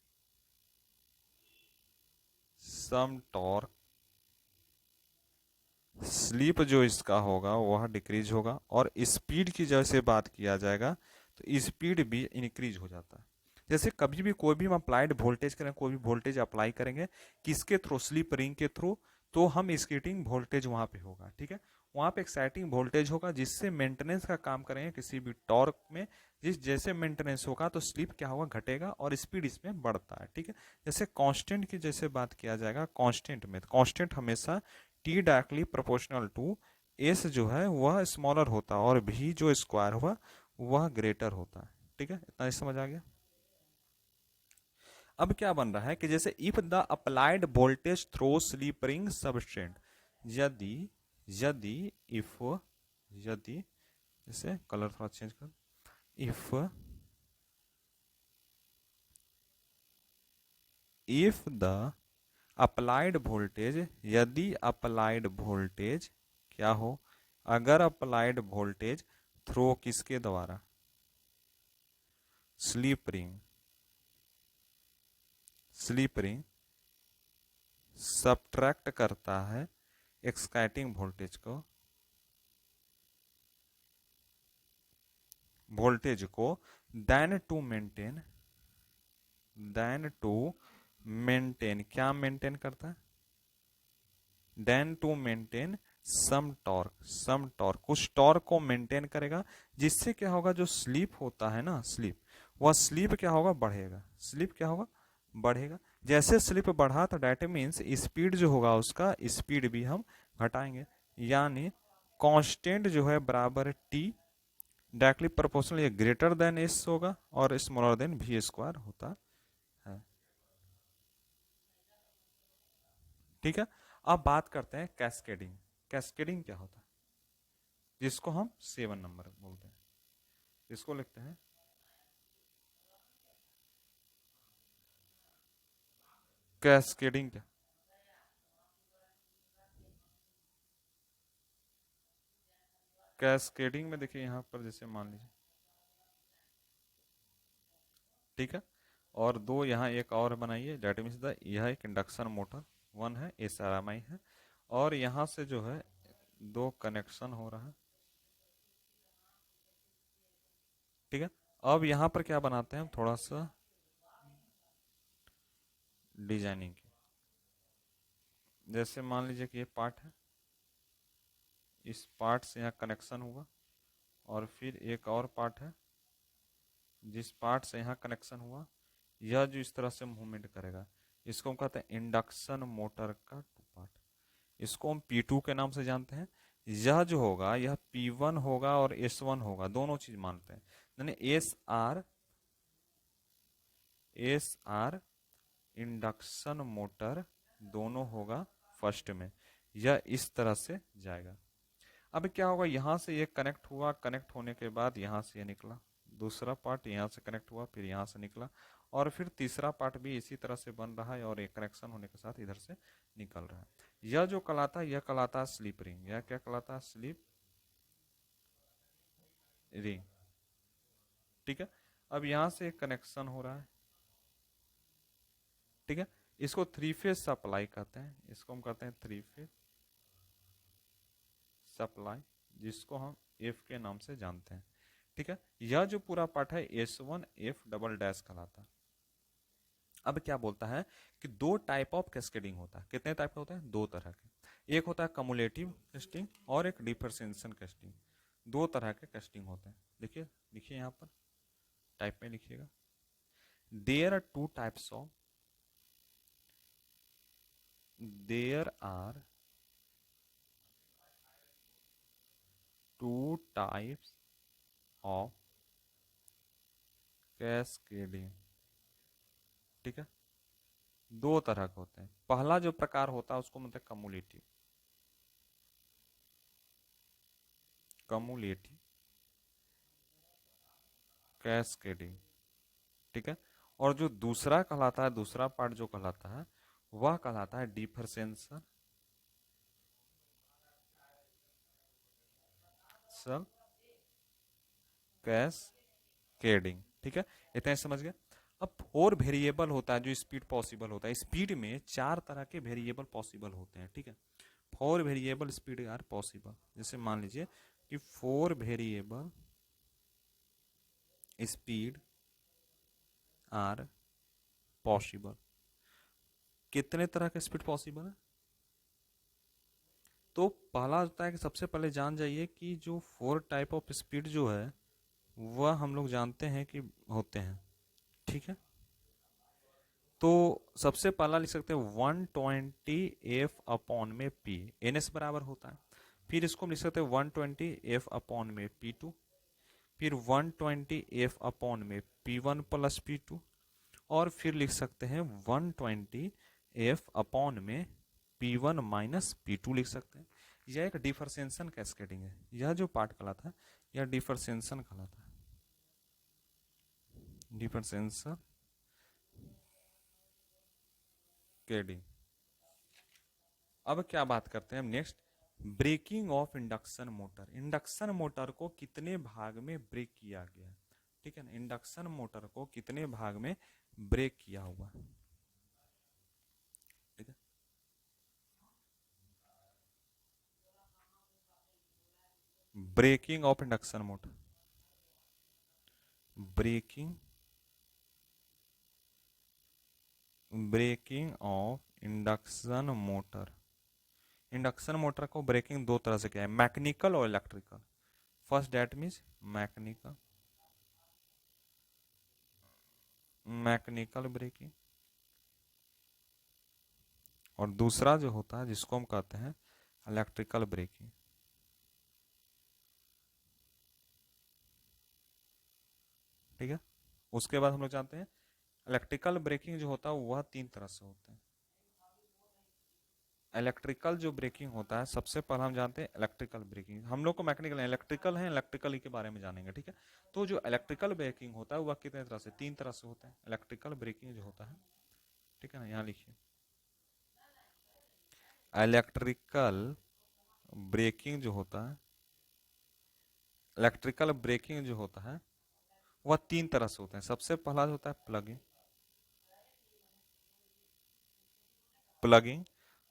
some torque, slip जो इसका होगा वह डिक्रीज होगा, और स्पीड की जैसे बात किया जाएगा तो स्पीड भी इंक्रीज हो जाता है। जैसे कभी भी कोई भी हम अप्लाइड वोल्टेज करें, कोई भी वोल्टेज अप्लाई करेंगे किसके थ्रू, स्लीप रिंग के थ्रू, तो हम एक्साइटिंग वोल्टेज वहां पे होगा, ठीक है। वहां पे एक्साइटिंग वोल्टेज होगा जिससे मेंटेनेंस का काम करेंगे किसी भी टॉर्क में। जिस जैसे मेंटेनेंस होगा तो स्लीप क्या होगा, घटेगा, और स्पीड इसमें बढ़ता है, ठीक है। जैसे कांस्टेंट की जैसे बात किया जाएगा, कांस्टेंट में कांस्टेंट हमेशा T directly proportional to S जो है वह स्मॉलर होता है, और भी जो स्क्वायर हुआ वह ग्रेटर होता है, ठीक है। इतना समझ आ गया। अब क्या बन रहा है कि जैसे if the applied voltage through slip ring सबस्टेंट, यदि यदि इफ यदि जैसे कलर थोड़ा चेंज कर, if if the applied voltage, यदि अप्लाइड वोल्टेज क्या हो, अगर अप्लाइड वोल्टेज थ्रो किसके द्वारा, slip ring, slip ring subtract करता है एक्साइटिंग वोल्टेज को, वोल्टेज को, then to maintain, then to maintain, क्या मेंटेन करता है, then to maintain some torque, some torque, कुछ टॉर्क को मेंटेन करेगा, जिससे क्या होगा, जो स्लीप होता है ना, स्लीप, वह स्लीप क्या होगा, बढ़ेगा, स्लीप क्या होगा, बढ़ेगा। जैसे स्लीप बढ़ा तो डेट मीन्स स्पीड जो होगा उसका स्पीड भी हम घटाएंगे, यानी कांस्टेंट जो है बराबर टी डायरेक्टली प्रोपोर्शनल, ये ग्रेटर देन एस होगा और स्मॉलर देन भी स्क्वायर होता है, ठीक है। अब बात करते हैं कैस्केडिंग। कैस्केडिंग क्या होता है, जिसको हम 7 नंबर बोलते हैं, इसको लिखते हैं कैस्केडिंग। क्या कैस्केडिंग में देखिए यहाँ पर जैसे मान लीजिए, ठीक है, और दो यहाँ एक और बनाइए, डेट मीन्स द, यह एक इंडक्शन मोटर वन है, SRMI है, और यहाँ से जो है दो कनेक्शन हो रहा है, ठीक है। अब यहाँ पर क्या बनाते हैं हम, थोड़ा सा डिजाइनिंग की। जैसे मान लीजिए कि ये पार्ट है, इस पार्ट से यहाँ कनेक्शन हुआ, और फिर एक और पार्ट है जिस पार्ट से यहाँ कनेक्शन हुआ, यह जो इस तरह से मूवमेंट करेगा, इसको हम कहते हैं इंडक्शन मोटर का टू पार्ट, इसको हम P2 के नाम से जानते हैं। यह जो होगा यह P1 होगा और S1 होगा, दोनों चीज मानते हैं, यानी एस आर इंडक्शन मोटर दोनों होगा फर्स्ट में, यह इस तरह से जाएगा। अब क्या होगा, यहां से ये कनेक्ट हुआ, कनेक्ट होने के बाद यहां से ये निकला, दूसरा पार्ट यहां से कनेक्ट हुआ, फिर यहां से निकला, और फिर तीसरा पार्ट भी इसी तरह से बन रहा है, और एक कनेक्शन होने के साथ इधर से निकल रहा है। यह जो कहलाता है, यह कहलाता है स्लीप रिंग। यह क्या कहलाता है, स्लीप रिंग। ठीक है, अब यहां से कनेक्शन हो रहा है। ठीक है, इसको थ्री फेज सप्लाई कहते हैं, इसको हम कहते हैं थ्री फेज सप्लाई, जिसको हम एफ के नाम से जानते हैं। ठीक है, यह जो पूरा पार्ट है S1F डबल डैश कहलाता है। अब क्या बोलता है कि दो टाइप ऑफ कैस्केडिंग होता है। कितने टाइप के होते हैं? दो तरह के। एक होता है कम्युलेटिव कैस्टिंग और एक डिफरेंशिएशन कैस्टिंग। दो तरह के कैस्टिंग होते हैं। देखिए लिखिए यहाँ पर, टाइप में लिखिएगा। There are two types of there are two types of cascading. ठीक है, दो तरह के होते हैं। पहला जो प्रकार होता है उसको मतलब कम्युलेटिव, कम्युलेटिव कैस्केडिंग। ठीक है, और जो दूसरा कहलाता है, दूसरा पार्ट जो कहलाता है वह कहलाता है डिफरेंशियल कैस्केडिंग। ठीक है, इतना समझ गए। अब फोर वेरिएबल होता है जो स्पीड पॉसिबल होता है। स्पीड में चार तरह के वेरिएबल पॉसिबल होते हैं। ठीक है, four variable speed are possible. जैसे मान लीजिए कि four variable speed are possible. कितने तरह के स्पीड पॉसिबल है? तो पहला होता है कि सबसे पहले जान जाइए कि जो फोर टाइप ऑफ स्पीड जो है वह हम लोग जानते हैं कि होते हैं। ठीक है, तो सबसे पहला लिख सकते हैं 120 F अपॉन में P, NS बराबर होता है। फिर इसको लिख सकते हैं 120 F अपॉन में P2, फिर 120 F अपॉन में P1 प्लस P2, और फिर लिख सकते हैं 120 F अपॉन में P1 माइनस P2 लिख सकते हैं। यह एक डिफरेंशिएशन कैस्केडिंग है। यह जो पार्ट कहलाता है यह डिफरेंशिएशन कहलाता है, डिफरेंशिएशन कैस्केडिंग। अब क्या बात करते हैं हम next, braking of induction motor. Induction motor को कितने भाग में ब्रेक किया गया है? ठीक है ना, इंडक्शन मोटर को कितने भाग में ब्रेक किया हुआ है? ठीक है, braking of induction motor, braking braking of induction motor. Induction motor को ब्रेकिंग दो तरह से किया है, मैकेनिकल और electrical. First that means mechanical, mechanical braking, और दूसरा जो होता है जिसको हम कहते हैं इलेक्ट्रिकल ब्रेकिंग। ठीक है, उसके बाद हम लोग जानते हैं इलेक्ट्रिकल ब्रेकिंग जो होता है वह तीन तरह से होता है। इलेक्ट्रिकल जो ब्रेकिंग होता है, सबसे पहले हम जानते हैं इलेक्ट्रिकल ब्रेकिंग। हम लोग को मैकेनिकल है, इलेक्ट्रिकल है, इलेक्ट्रिकल के बारे में जानेंगे। ठीक है, तो जो इलेक्ट्रिकल ब्रेकिंग होता है वह कितने तरह से? तीन तरह से होता है इलेक्ट्रिकल ब्रेकिंग जो होता है। ठीक है ना, यहाँ लिखिए, इलेक्ट्रिकल ब्रेकिंग जो होता है, इलेक्ट्रिकल ब्रेकिंग जो होता है वह तीन तरह से होते हैं। सबसे पहला जो होता है प्लगिंग, प्लगिंग।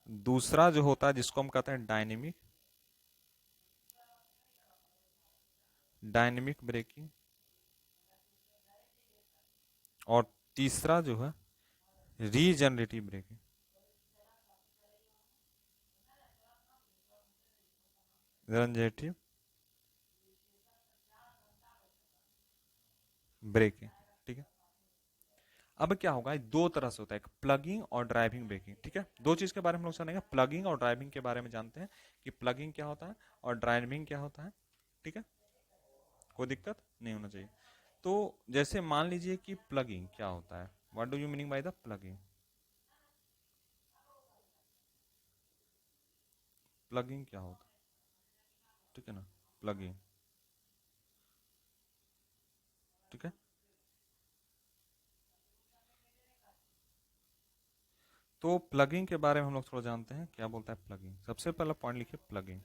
दूसरा जो होता है जिसको हम कहते हैं डायनेमिक, डायनेमिक ब्रेकिंग। और तीसरा जो है रीजनरेटिव ब्रेकिंग, जनरेटिव ब्रेकिंग। ठीक है, अब क्या होगा, दो तरह से होता है, एक प्लगिंग और ड्राइविंग ब्रेकिंग। ठीक है, दो चीज के बारे में हम लोग जानेंगे, प्लगिंग और ड्राइविंग के बारे में जानते हैं कि प्लगिंग क्या होता है और ड्राइविंग क्या होता है। ठीक है, कोई दिक्कत नहीं होना चाहिए। तो जैसे मान लीजिए कि प्लगिंग क्या होता है, what do you meaning by the plugging? Plugging क्या होता है? ठीक है ना, प्लगिंग। ठीक है, तो प्लगिंग के बारे में हम लोग थोड़ा जानते हैं, क्या बोलता है प्लगिंग। सबसे पहला पॉइंट लिखिए प्लगिंग।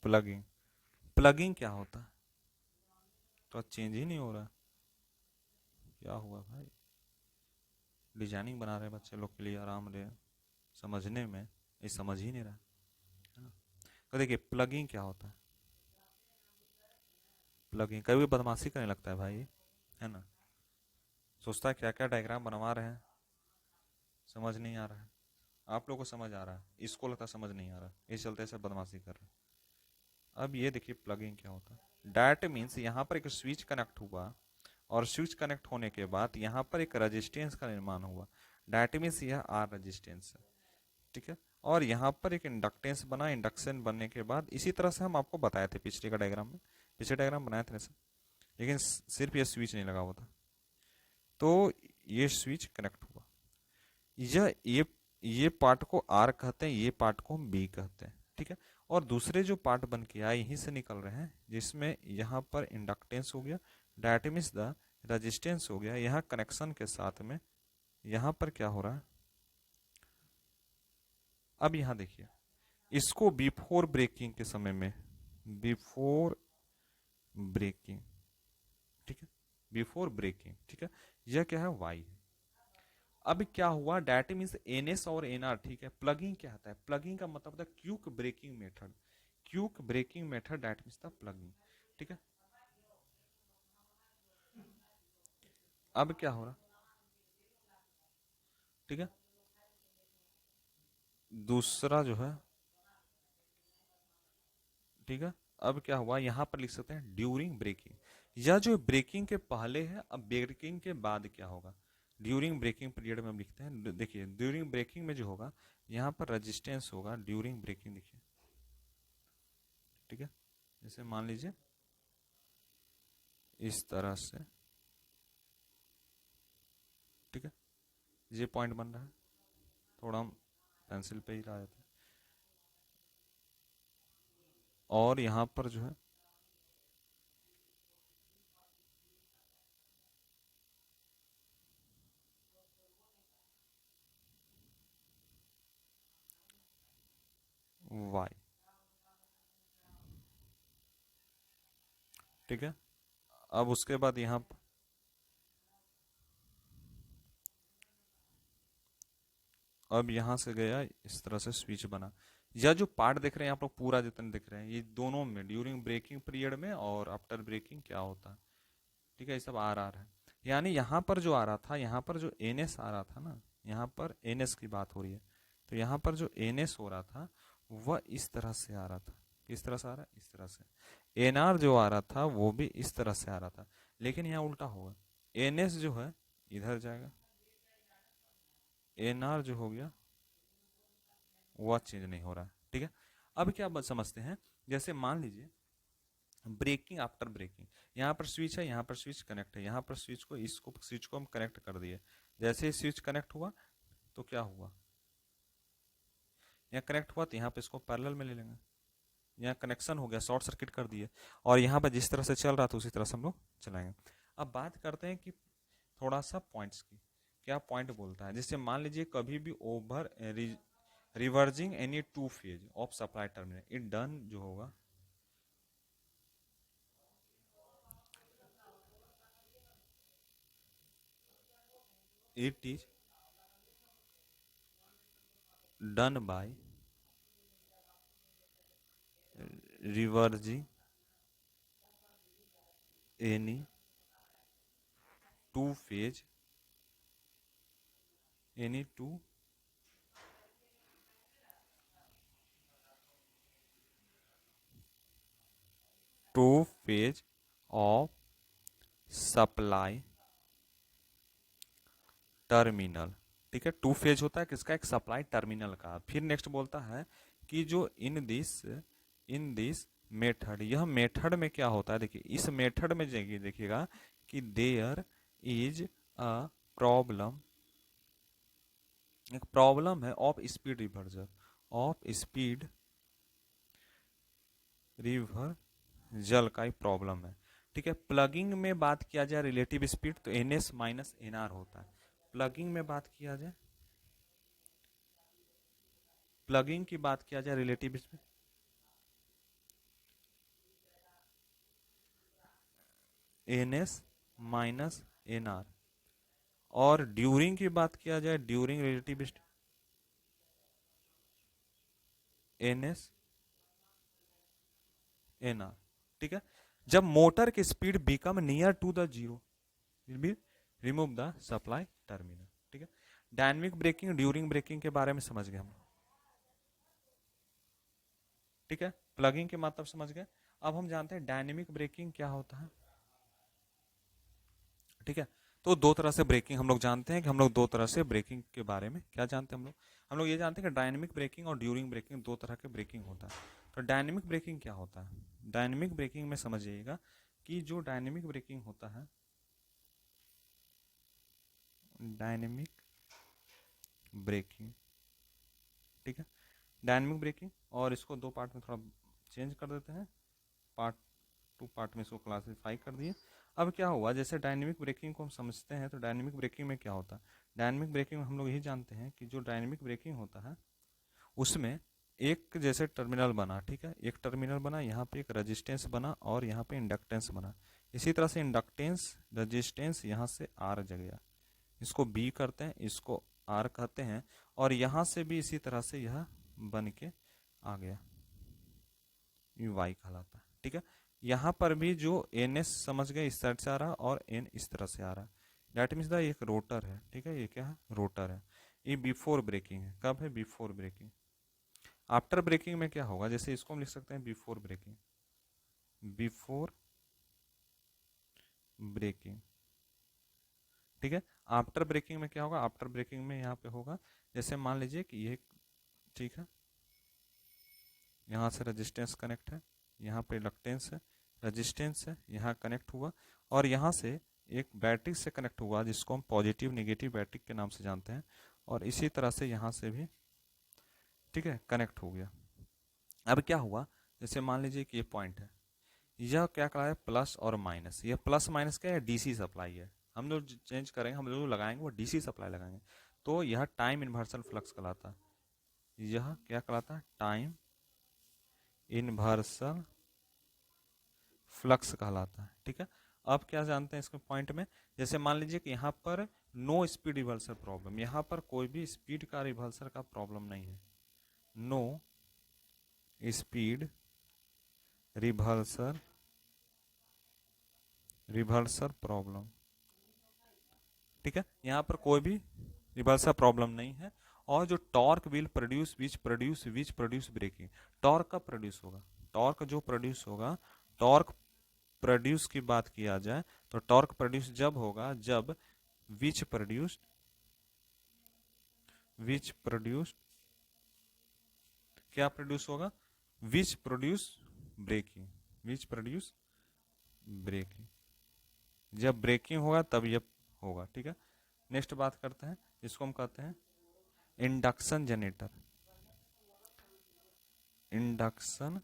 प्लगिंग। प्लगिंग क्या होता है? तो चेंज ही नहीं हो रहा, क्या हुआ भाई? डिजाइनिंग बना रहे बच्चे लोग के लिए आराम रहे समझने में, ये समझ ही नहीं रहा है ना। तो देखिए प्लगिंग क्या होता है। प्लगिंग कभी भी बदमाशी करने लगता है भाई, है ना। सोचता है क्या क्या डायग्राम बनवा रहे हैं, समझ नहीं आ रहा है। आप लोगों को समझ आ रहा है, इसको लगता है समझ नहीं आ रहा, इस चलते से बदमाशी कर रहे हैं। अब ये देखिए प्लगिंग क्या होता है। डैट मीन्स यहाँ पर एक स्विच कनेक्ट हुआ, और स्विच कनेक्ट होने के बाद यहाँ पर एक रेजिस्टेंस का निर्माण हुआ। डैट मीन्स यह आर रेजिस्टेंस है, ठीक है। और यहाँ पर एक इंडक्टेंस बना, इंडक्शन बनने के बाद इसी तरह से हम आपको बताए थे पिछले का डायग्राम में, पिछले डायग्राम बनाए थे ऐसे, लेकिन सिर्फ ये स्विच नहीं लगा हुआ था। तो ये स्विच कनेक्ट हुआ, यह ये पार्ट को आर कहते हैं, ये पार्ट को हम बी कहते हैं, ठीक है। और दूसरे जो पार्ट बन के आए यहीं से निकल रहे हैं, जिसमें यहाँ पर इंडक्टेंस हो गया, दैट मीन्स द रेजिस्टेंस हो गया। यहाँ कनेक्शन के साथ में यहाँ पर क्या हो रहा है, अब यहाँ देखिए, इसको बिफोर ब्रेकिंग के समय में, बिफोर ब्रेकिंग, ठीक है, बिफोर ब्रेकिंग, ठीक है, यह क्या है, वाई है। अब क्या हुआ, डैट मीन्स एनएस और एनआर, ठीक है। प्लगिंग क्या होता है, प्लगिंग का मतलब होता है quick braking method, quick braking method, that means the plugging, ठीक है। अब क्या हो रहा, ठीक है, दूसरा जो है, ठीक है। अब क्या हुआ, यहां पर लिख सकते हैं ड्यूरिंग ब्रेकिंग, या जो ब्रेकिंग के पहले है, अब ब्रेकिंग के बाद क्या होगा, ड्यूरिंग ब्रेकिंग पीरियड में हम लिखते हैं। देखिए ड्यूरिंग ब्रेकिंग में जो होगा, यहाँ पर रेजिस्टेंस होगा ड्यूरिंग ब्रेकिंग, देखिए, ठीक है। जैसे मान लीजिए इस तरह से, ठीक है, ये पॉइंट बन रहा है, थोड़ा हम पेंसिल पे ही ला देते हैं, और यहाँ पर जो है वाई, ठीक है। अब उसके बाद यहाँ अब यहाँ से गया, इस तरह से स्विच बना। यह जो पार्ट देख रहे हैं आप लोग, पूरा जितने दिख रहे हैं, ये दोनों में ड्यूरिंग ब्रेकिंग पीरियड में और आफ्टर ब्रेकिंग क्या होता है, ठीक है, ये सब आर आर है। यानी यहाँ पर जो आ रहा था, यहाँ पर जो एन एस आ रहा था ना, यहाँ पर एन एस की बात हो रही है, तो यहाँ पर जो एन एस हो रहा था वह इस तरह से आ रहा था, किस तरह से आ रहा है, इस तरह से। एन आर जो आ रहा था वो भी इस तरह से आ रहा था, लेकिन यहाँ उल्टा होगा, एन एस जो है इधर जाएगा, एन आर जो हो गया वह चेंज नहीं हो रहा है, ठीक है। अब क्या समझते हैं, जैसे मान लीजिए ब्रेकिंग आफ्टर ब्रेकिंग, यहाँ पर स्विच है, यहाँ पर स्विच कनेक्ट है, यहाँ पर स्विच को, इसको स्विच को हम कनेक्ट कर दिए। जैसे ही स्विच कनेक्ट हुआ तो क्या हुआ, यहाँ कनेक्ट हुआ तो यहाँ पे इसको पैरेलल में ले लेंगे, यहाँ कनेक्शन हो गया, शॉर्ट सर्किट कर दिए, और यहाँ पर जिस तरह से चल रहा था उसी तरह से हम लोग चलाएंगे। अब बात करते हैं कि थोड़ा सा पॉइंट्स की, क्या पॉइंट बोलता है, जैसे मान लीजिए कभी भी over reversing any two phase of supply terminal, it done जो होगा, it is done by reversing any two phase, any two phase of supply terminal, ठीक है। टू फेज होता है किसका, एक सप्लाई टर्मिनल का। फिर नेक्स्ट बोलता है कि जो इन दिस मेथड, यह मेथड में क्या होता है, देखिए इस मेथड में देखिएगा कि देयर इज अ प्रॉब्लम, एक प्रॉब्लम है of speed reversal, of speed reversal का एक प्रॉब्लम है, ठीक है। प्लगिंग में बात किया जाए रिलेटिव स्पीड तो N S minus N R होता है। प्लगिंग में बात किया जाए, प्लगिंग की बात किया जाए relative speed, N S minus N R. और ड्यूरिंग की बात किया जाए, during relative N S N R. ठीक है, जब मोटर की speed become near to the zero will be remove the supply terminal. ठीक है, डायनेमिक ब्रेकिंग ड्यूरिंग ब्रेकिंग के बारे में समझ गए हम। ठीक है, प्लगिंग के मतलब समझ गए। अब हम जानते हैं डायनेमिक ब्रेकिंग क्या होता है। ठीक है, तो दो तरह से ब्रेकिंग हम लोग जानते हैं कि हम लोग दो तरह से ब्रेकिंग के बारे में क्या जानते हैं हम लोग ये जानते हैं कि डायनेमिक ब्रेकिंग और ड्यूरिंग ब्रेकिंग दो तरह के ब्रेकिंग होता है। तो डायनेमिक ब्रेकिंग क्या होता है? डायनेमिक ब्रेकिंग में समझिएगा कि जो डायनेमिक ब्रेकिंग होता है, डायनेमिक ब्रेकिंग, ठीक है, डायनेमिक ब्रेकिंग, और इसको दो पार्ट में थोड़ा चेंज कर देते हैं, पार्ट टू पार्ट में इसको क्लासिफाई कर दिए। अब क्या हुआ, जैसे डायनेमिक ब्रेकिंग को हम समझते हैं तो डायनेमिक ब्रेकिंग में क्या होता है? डायनेमिक ब्रेकिंग में हम लोग यही जानते हैं कि जो डायनेमिक ब्रेकिंग होता है उसमें एक जैसे टर्मिनल बना, ठीक है, एक टर्मिनल बना, यहाँ पे एक रेजिस्टेंस बना और यहाँ पे इंडक्टेंस बना। इसी तरह से इंडक्टेंस रेजिस्टेंस यहाँ से आर जगह, इसको बी करते हैं, इसको आर कहते हैं, और यहाँ से भी इसी तरह से यह बन के आ गया, वाई कहलाता है। ठीक है, यहाँ पर भी जो एन एस समझ गए इस साइड से आ रहा और एन इस तरह से आ रहा है, दैट मीन्स द एक रोटर है। ठीक है, ये क्या है? रोटर है। ये बिफोर ब्रेकिंग है। कब है? Before breaking. आफ्टर ब्रेकिंग में क्या होगा? जैसे इसको हम लिख सकते हैं बिफोर ब्रेकिंग, बिफोर ब्रेकिंग। ठीक है, आफ्टर ब्रेकिंग में क्या होगा? आफ्टर ब्रेकिंग में यहाँ पे होगा, जैसे मान लीजिए कि ये, ठीक है, यहाँ से रेजिस्टेंस कनेक्ट है, यहाँ पे रिलक्टेंस है, रेजिस्टेंस है, यहाँ कनेक्ट हुआ, और यहाँ से एक बैटरी से कनेक्ट हुआ जिसको हम पॉजिटिव नेगेटिव बैटरी के नाम से जानते हैं, और इसी तरह से यहाँ से भी, ठीक है, कनेक्ट हो गया। अब क्या हुआ, जैसे मान लीजिए कि ये पॉइंट है, यह क्या करा है? प्लस और माइनस। ये प्लस माइनस क्या है? डीसी सप्लाई है। हम लोग चेंज करेंगे, हम लोग लगाएंगे वो डीसी सप्लाई लगाएंगे, तो यह टाइम इन्वर्सल फ्लक्स कहलाता है। यह क्या कहलाता है? टाइम इन्वर्सल फ्लक्स कहलाता है। ठीक है, अब क्या जानते हैं इसके पॉइंट में, जैसे मान लीजिए कि यहाँ पर नो स्पीड रिवर्सल प्रॉब्लम, यहाँ पर कोई भी स्पीड का रिवर्सल का प्रॉब्लम नहीं है, no speed reversal reversal problem. ठीक है, यहाँ पर कोई भी रिवर्सल प्रॉब्लम नहीं है, और जो torque will produce which produce braking, torque का प्रोड्यूस होगा, टॉर्क जो प्रोड्यूस होगा, टॉर्क प्रोड्यूस की बात किया जाए तो टॉर्क प्रोड्यूस जब होगा जब विच प्रोड्यूस क्या प्रोड्यूस होगा? Which produce braking, which produce braking, जब ब्रेकिंग होगा तब ये होगा। ठीक है, नेक्स्ट बात करते हैं, इसको हम कहते हैं induction generator. Induction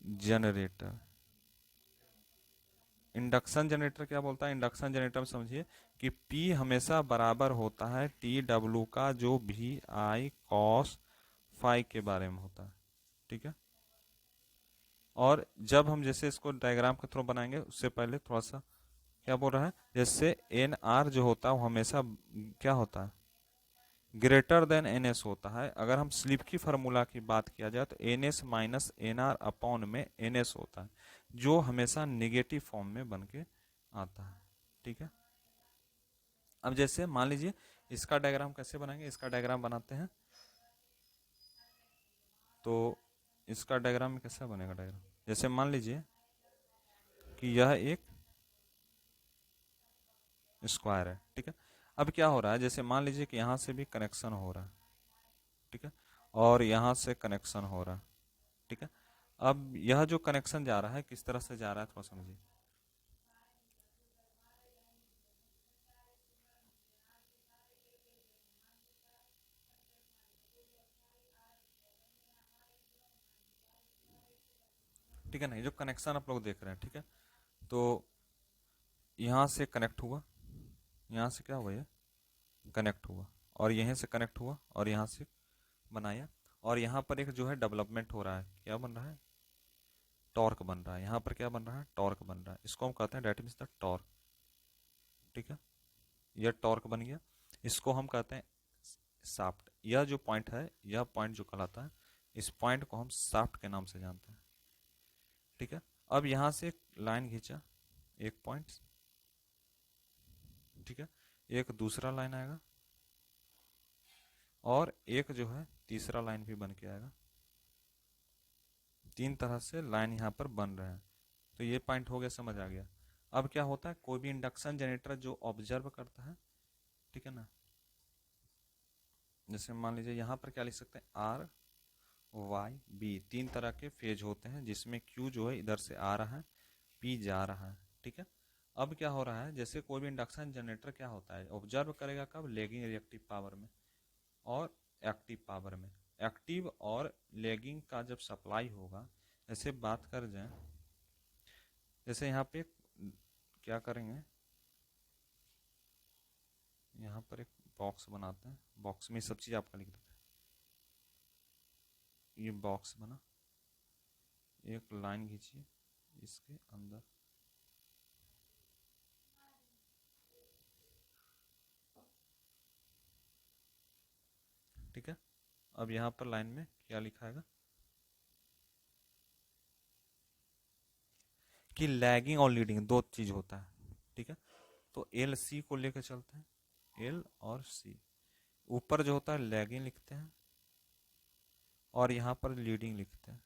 generator, induction generator क्या बोलता है? इंडक्शन जनरेटर में समझिए कि P हमेशा बराबर होता है टी डब्ल्यू का, जो भी आई कॉस फाई के बारे में होता है। ठीक है, और जब हम जैसे इसको डायग्राम के थ्रू बनाएंगे उससे पहले थोड़ा सा क्या बोल रहा है, जैसे एन आर जो होता है वो हमेशा क्या होता है? ग्रेटर देन एन एस होता है। अगर हम स्लिप की फार्मूला की बात किया जाए तो N S minus N R upon में एन एस होता है, जो हमेशा निगेटिव फॉर्म में बन के आता है। ठीक है, अब जैसे मान लीजिए इसका डायग्राम कैसे बनाएंगे, इसका डायग्राम बनाते हैं, तो इसका डायग्राम कैसा बनेगा? डायग्राम जैसे मान लीजिए कि यह एक स्क्वायर है। ठीक है, अब क्या हो रहा है, जैसे मान लीजिए कि यहाँ से भी कनेक्शन हो रहा है, ठीक है, और यहाँ से कनेक्शन हो रहा है। ठीक है, अब यह जो कनेक्शन जा रहा है किस तरह से जा रहा है थोड़ा समझिए। ठीक है, नहीं, जो कनेक्शन आप लोग देख रहे हैं, ठीक है, तो यहाँ से कनेक्ट हुआ, यहाँ से क्या हुआ? ये कनेक्ट हुआ, और यहीं से कनेक्ट हुआ, और यहाँ से बनाया, और यहाँ पर एक जो है डेवलपमेंट हो रहा है, क्या बन रहा है? टॉर्क बन रहा है। यहाँ पर क्या बन रहा है? टॉर्क बन रहा है। इसको हम कहते हैं डेट मीन्स द टॉर्क। ठीक है, यह टॉर्क बन गया। इसको हम कहते हैं शाफ्ट। यह जो पॉइंट है, यह पॉइंट जो कहलाता है, इस पॉइंट को हम शाफ्ट के नाम से जानते हैं। ठीक है, अब यहां से एक लाइन खींचा, एक पॉइंट। ठीक है, एक दूसरा लाइन आएगा और एक जो है तीसरा लाइन भी बन के आएगा। तीन तरह से लाइन यहाँ पर बन रहे हैं। तो ये पॉइंट हो गया, समझ आ गया। अब क्या होता है, कोई भी इंडक्शन जनरेटर जो ऑब्जर्व करता है, ठीक है ना, जैसे मान लीजिए यहाँ पर क्या लिख सकते हैं, आर वाई बी, तीन तरह के फेज होते हैं जिसमें क्यू जो है इधर से आ रहा है, पी जा रहा है। ठीक है, अब क्या हो रहा है, जैसे कोई भी इंडक्शन जनरेटर क्या होता है, ऑब्जर्व करेगा कब, लैगिंग रिएक्टिव पावर में और एक्टिव पावर में। एक्टिव और लैगिंग का जब सप्लाई होगा, जैसे बात कर जाए, जैसे यहाँ पे क्या करेंगे, यहाँ पर एक बॉक्स बनाते हैं, बॉक्स में सब चीज़ आपका लिख देते हैं। ये बॉक्स बना, एक लाइन खींचिए इसके अंदर। ठीक है, अब यहाँ पर लाइन में क्या लिखा है कि लैगिंग और लीडिंग दो चीज होता है। ठीक है, तो एल सी को लेकर चलते हैं, एल और सी। ऊपर जो होता है लैगिंग लिखते हैं और यहाँ पर लीडिंग लिखते हैं।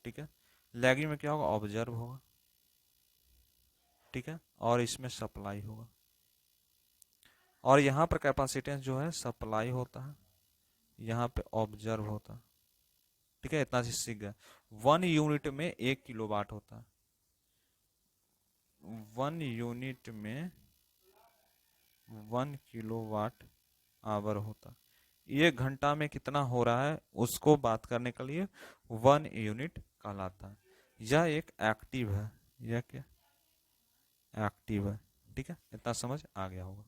ठीक है, लैगिंग में क्या होगा, ऑब्जर्व होगा। ठीक है, और इसमें सप्लाई होगा, और यहाँ पर कैपेसिटेंस जो है सप्लाई होता है, यहाँ पे ऑब्जर्व होता है। ठीक है, इतना चीज सीख गए। 1 यूनिट में 1 किलोवाट होता है। 1 यूनिट में 1 किलोवाट आवर होता है। 1 घंटा में कितना हो रहा है उसको बात करने के लिए 1 यूनिट कहलाता है। यह एक एक्टिव है, यह क्या, एक्टिव है। ठीक है, इतना समझ आ गया होगा।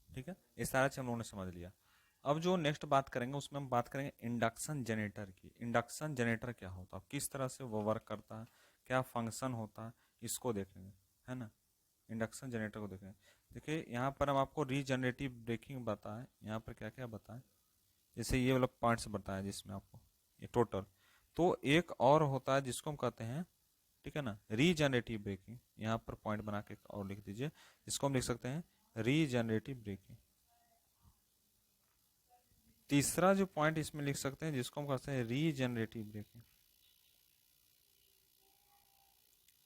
ठीक है, इस सारा चीज हम लोगों ने समझ लिया। अब जो नेक्स्ट बात करेंगे उसमें हम बात करेंगे इंडक्शन जनरेटर की। इंडक्शन जनरेटर क्या होता है, किस तरह से वो वर्क करता है, क्या फंक्शन होता है, इसको देखेंगे, है ना। इंडक्शन जनरेटर को देखेंगे। देखिए यहाँ पर हम आपको रीजनरेटिव ब्रेकिंग बताएं, यहाँ पर क्या क्या बताएं, जैसे ये वाला पॉइंट्स बताया जिसमें आपको ये टोटल। तो एक और होता है जिसको हम कहते हैं, ठीक है ना, रीजनरेटिव ब्रेकिंग। यहाँ पर पॉइंट बना के और लिख दीजिए, इसको हम लिख सकते हैं रीजनरेटिव ब्रेकिंग। तीसरा जो पॉइंट इसमें लिख सकते हैं जिसको हम कहते हैं रीजनरेटिव ब्रेकिंग।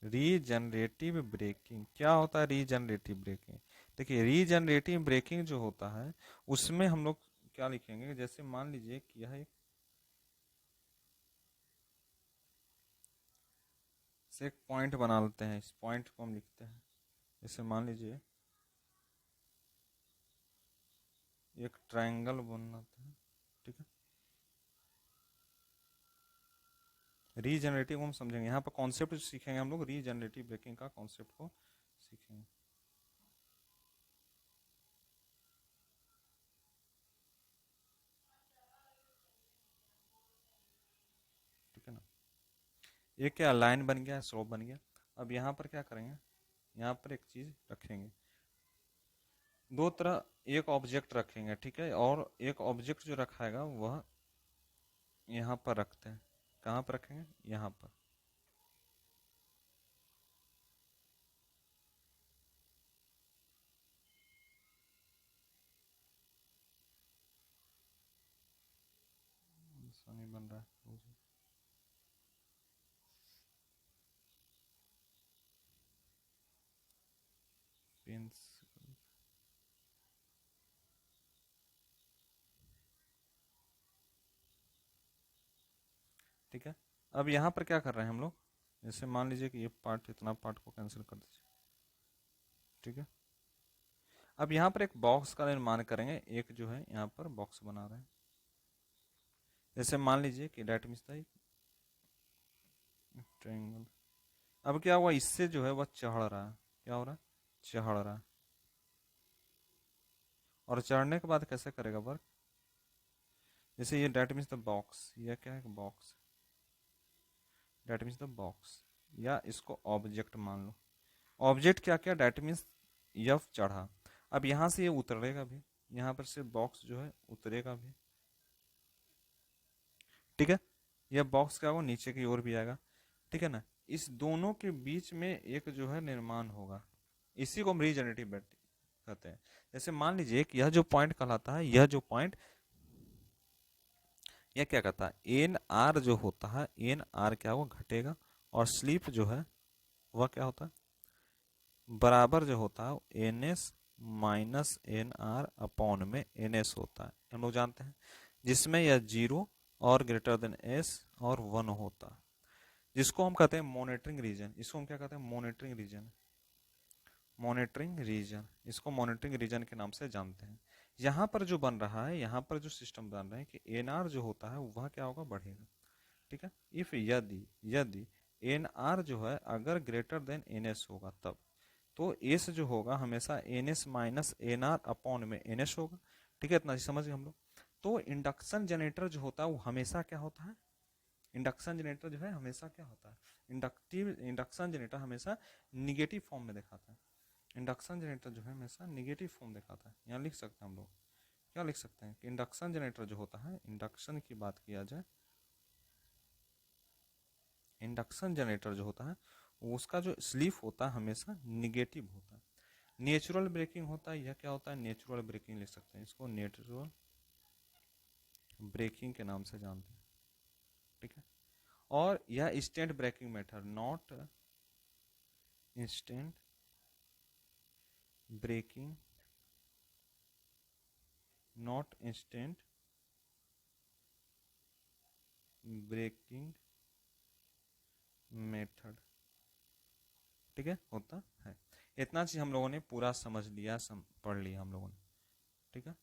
रीजनरेटिव ब्रेकिंग क्या होता है, रीजनरेटिव ब्रेकिंग। देखिए रीजनरेटिव ब्रेकिंग जो होता है उसमें हम लोग क्या लिखेंगे, जैसे मान लीजिए कि यह एक से एक पॉइंट बना लेते हैं, इस पॉइंट को हम लिखते हैं, जैसे मान लीजिए एक ट्रायंगल बनाते हैं। ठीक है, रीजनरेटिव हम समझेंगे, यहाँ पर कॉन्सेप्ट सीखेंगे हम लोग, रीजनरेटिव ब्रेकिंग का कॉन्सेप्ट को सीखेंगे। ठीक है ना, ये क्या लाइन बन गया, स्लोप बन गया। अब यहाँ पर क्या करेंगे, यहाँ पर एक चीज रखेंगे, दो तरह एक ऑब्जेक्ट रखेंगे। ठीक है, और एक ऑब्जेक्ट जो रखाएगा वह यहाँ पर रखते हैं। कहाँ पर रखेंगे, यहाँ पर। ऐसा नहीं बन रहा है, पेंस। ठीक है, अब यहाँ पर क्या कर रहे हैं हम लोग, जैसे मान लीजिए कि ये पार्ट, इतना पार्ट को कैंसिल कर दीजिए। ठीक है, अब यहाँ पर एक बॉक्स का निर्माण करेंगे, एक जो है यहाँ पर बॉक्स बना रहे हैं। जैसे मान लीजिए कि डेट मीन्स ट्रायंगल। अब क्या हुआ, इससे जो है वह चढ़ रहा है, क्या हो रहा है, चढ़ रहा है। और चढ़ने के बाद कैसे करेगा वर्क, जैसे ये डेट मीन्स द बॉक्स, ये क्या है, box. That means the box, या इसको ऑब्जेक्ट मान लो। ऑब्जेक्ट क्या क्या, डेट मीन्स यफ चढ़ा। अब यहाँ से ये उतरेगा भी, यहाँ पर से बॉक्स जो है उतरेगा भी, ठीक है। यह बॉक्स क्या होगा, नीचे की ओर भी आएगा, ठीक है ना। इस दोनों के बीच में एक जो है निर्माण होगा, इसी को हम रीजनरेटिव कहते हैं। जैसे मान लीजिए कि यह जो पॉइंट कहलाता है, यह जो पॉइंट, यह क्या कहता है, एन आर जो होता है, एन आर क्या होगा, घटेगा, और स्लीप जो है वह क्या होता है, बराबर जो होता है N S minus N R upon में एन एस होता है, हम लोग जानते हैं, जिसमें यह 0 और ग्रेटर देन एस और 1 होता है, जिसको हम कहते हैं मॉनिटरिंग रीजन। इसको हम क्या कहते हैं, मॉनिटरिंग रीजन, मॉनिटरिंग रीजन, इसको मॉनिटरिंग रीजन के नाम से जानते हैं। यहाँ पर जो बन रहा है, यहाँ पर जो सिस्टम बन रहा है कि एन आर जो होता है वह क्या होगा, बढ़ेगा, ठीक है। इफ यदि यदि एन आर जो है अगर ग्रेटर देन एन एस होगा तब, तो एस जो होगा हमेशा N S minus N R upon में एन एस होगा, ठीक है। इतना समझ गए हम लोग। तो इंडक्शन जनरेटर जो होता है वो हमेशा क्या होता है, इंडक्शन जनरेटर जो है हमेशा क्या होता है, इंडक्शन जनरेटर हमेशा निगेटिव फॉर्म में दिखाता है। इंडक्शन जनरेटर जो है हमेशा निगेटिव फॉर्म दिखाता है। यहाँ लिख सकते हैं हम लोग, क्या लिख सकते हैं कि इंडक्शन जनरेटर जो होता है, इंडक्शन की बात किया जाए, इंडक्शन जनरेटर जो होता है उसका जो स्लीप होता है हमेशा निगेटिव होता है। नेचुरल ब्रेकिंग होता है, यह क्या होता है, नेचुरल ब्रेकिंग लिख सकते हैं, इसको नेचुरल ब्रेकिंग के नाम से जानते हैं, ठीक है। और यह instant braking method, not instant braking, not instant braking method, ठीक है, होता है। इतना चीज हम लोगों ने पूरा समझ लिया, पढ़ लिया हम लोगों ने, ठीक है।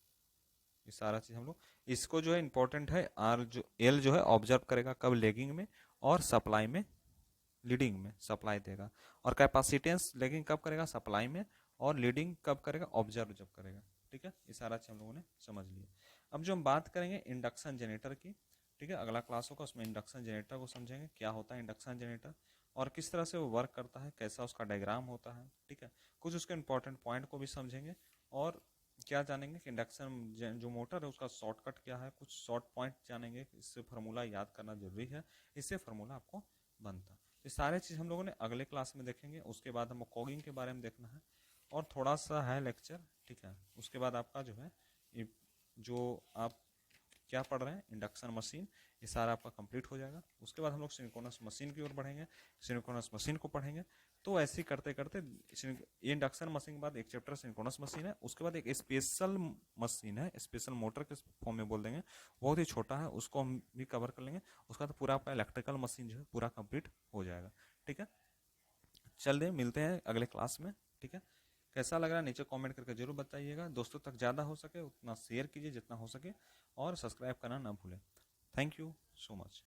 ये सारा चीज हम लोग, इसको जो है इंपॉर्टेंट है, आर जो एल जो है ऑब्जर्व करेगा कब, लेगिंग में, और सप्लाई में, लीडिंग में सप्लाई देगा। और कैपेसिटेंस लेगिंग कब करेगा, सप्लाई में, और लीडिंग कब करेगा, ऑब्जर्व जब करेगा, ठीक है। ये सारा चीज हम लोगों ने समझ लिया। अब जो हम बात करेंगे इंडक्शन जनरेटर की, ठीक है, अगला क्लास होगा उसमें इंडक्शन जनरेटर को समझेंगे, क्या होता है इंडक्शन जनरेटर और किस तरह से वो वर्क करता है, कैसा उसका डायग्राम होता है, ठीक है। कुछ उसके इंपॉर्टेंट पॉइंट को भी समझेंगे, और क्या जानेंगे कि इंडक्शन जो मोटर है उसका शॉर्टकट क्या है, कुछ शॉर्ट पॉइंट जानेंगे, इससे फार्मूला याद करना जरूरी है, इससे फार्मूला आपको बनता है। ये सारे चीज हम लोगों ने अगले क्लास में देखेंगे। उसके बाद हमको कॉगिंग के बारे में देखना है, और थोड़ा सा है लेक्चर, ठीक है। उसके बाद आपका जो है जो आप क्या पढ़ रहे हैं, इंडक्शन मशीन, ये सारा आपका कंप्लीट हो जाएगा। उसके बाद हम लोग सिंक्रोनस मशीन की ओर बढ़ेंगे, सिंक्रोनस मशीन को पढ़ेंगे। तो ऐसे ही करते करते ये इंडक्शन मशीन के बाद एक चैप्टर सिंक्रोनस मशीन है, उसके बाद एक स्पेशल मशीन है, स्पेशल मोटर के फॉर्म में बोल देंगे, बहुत ही छोटा है, उसको हम भी कवर कर लेंगे। उसका तो पूरा आपका इलेक्ट्रिकल मशीन जो है पूरा कंप्लीट हो जाएगा, ठीक है। चलिए मिलते हैं अगले क्लास में, ठीक है। कैसा लग रहा है नीचे कमेंट करके जरूर बताइएगा। दोस्तों तक ज़्यादा हो सके उतना शेयर कीजिए जितना हो सके, और सब्सक्राइब करना ना भूलें। Thank you so much.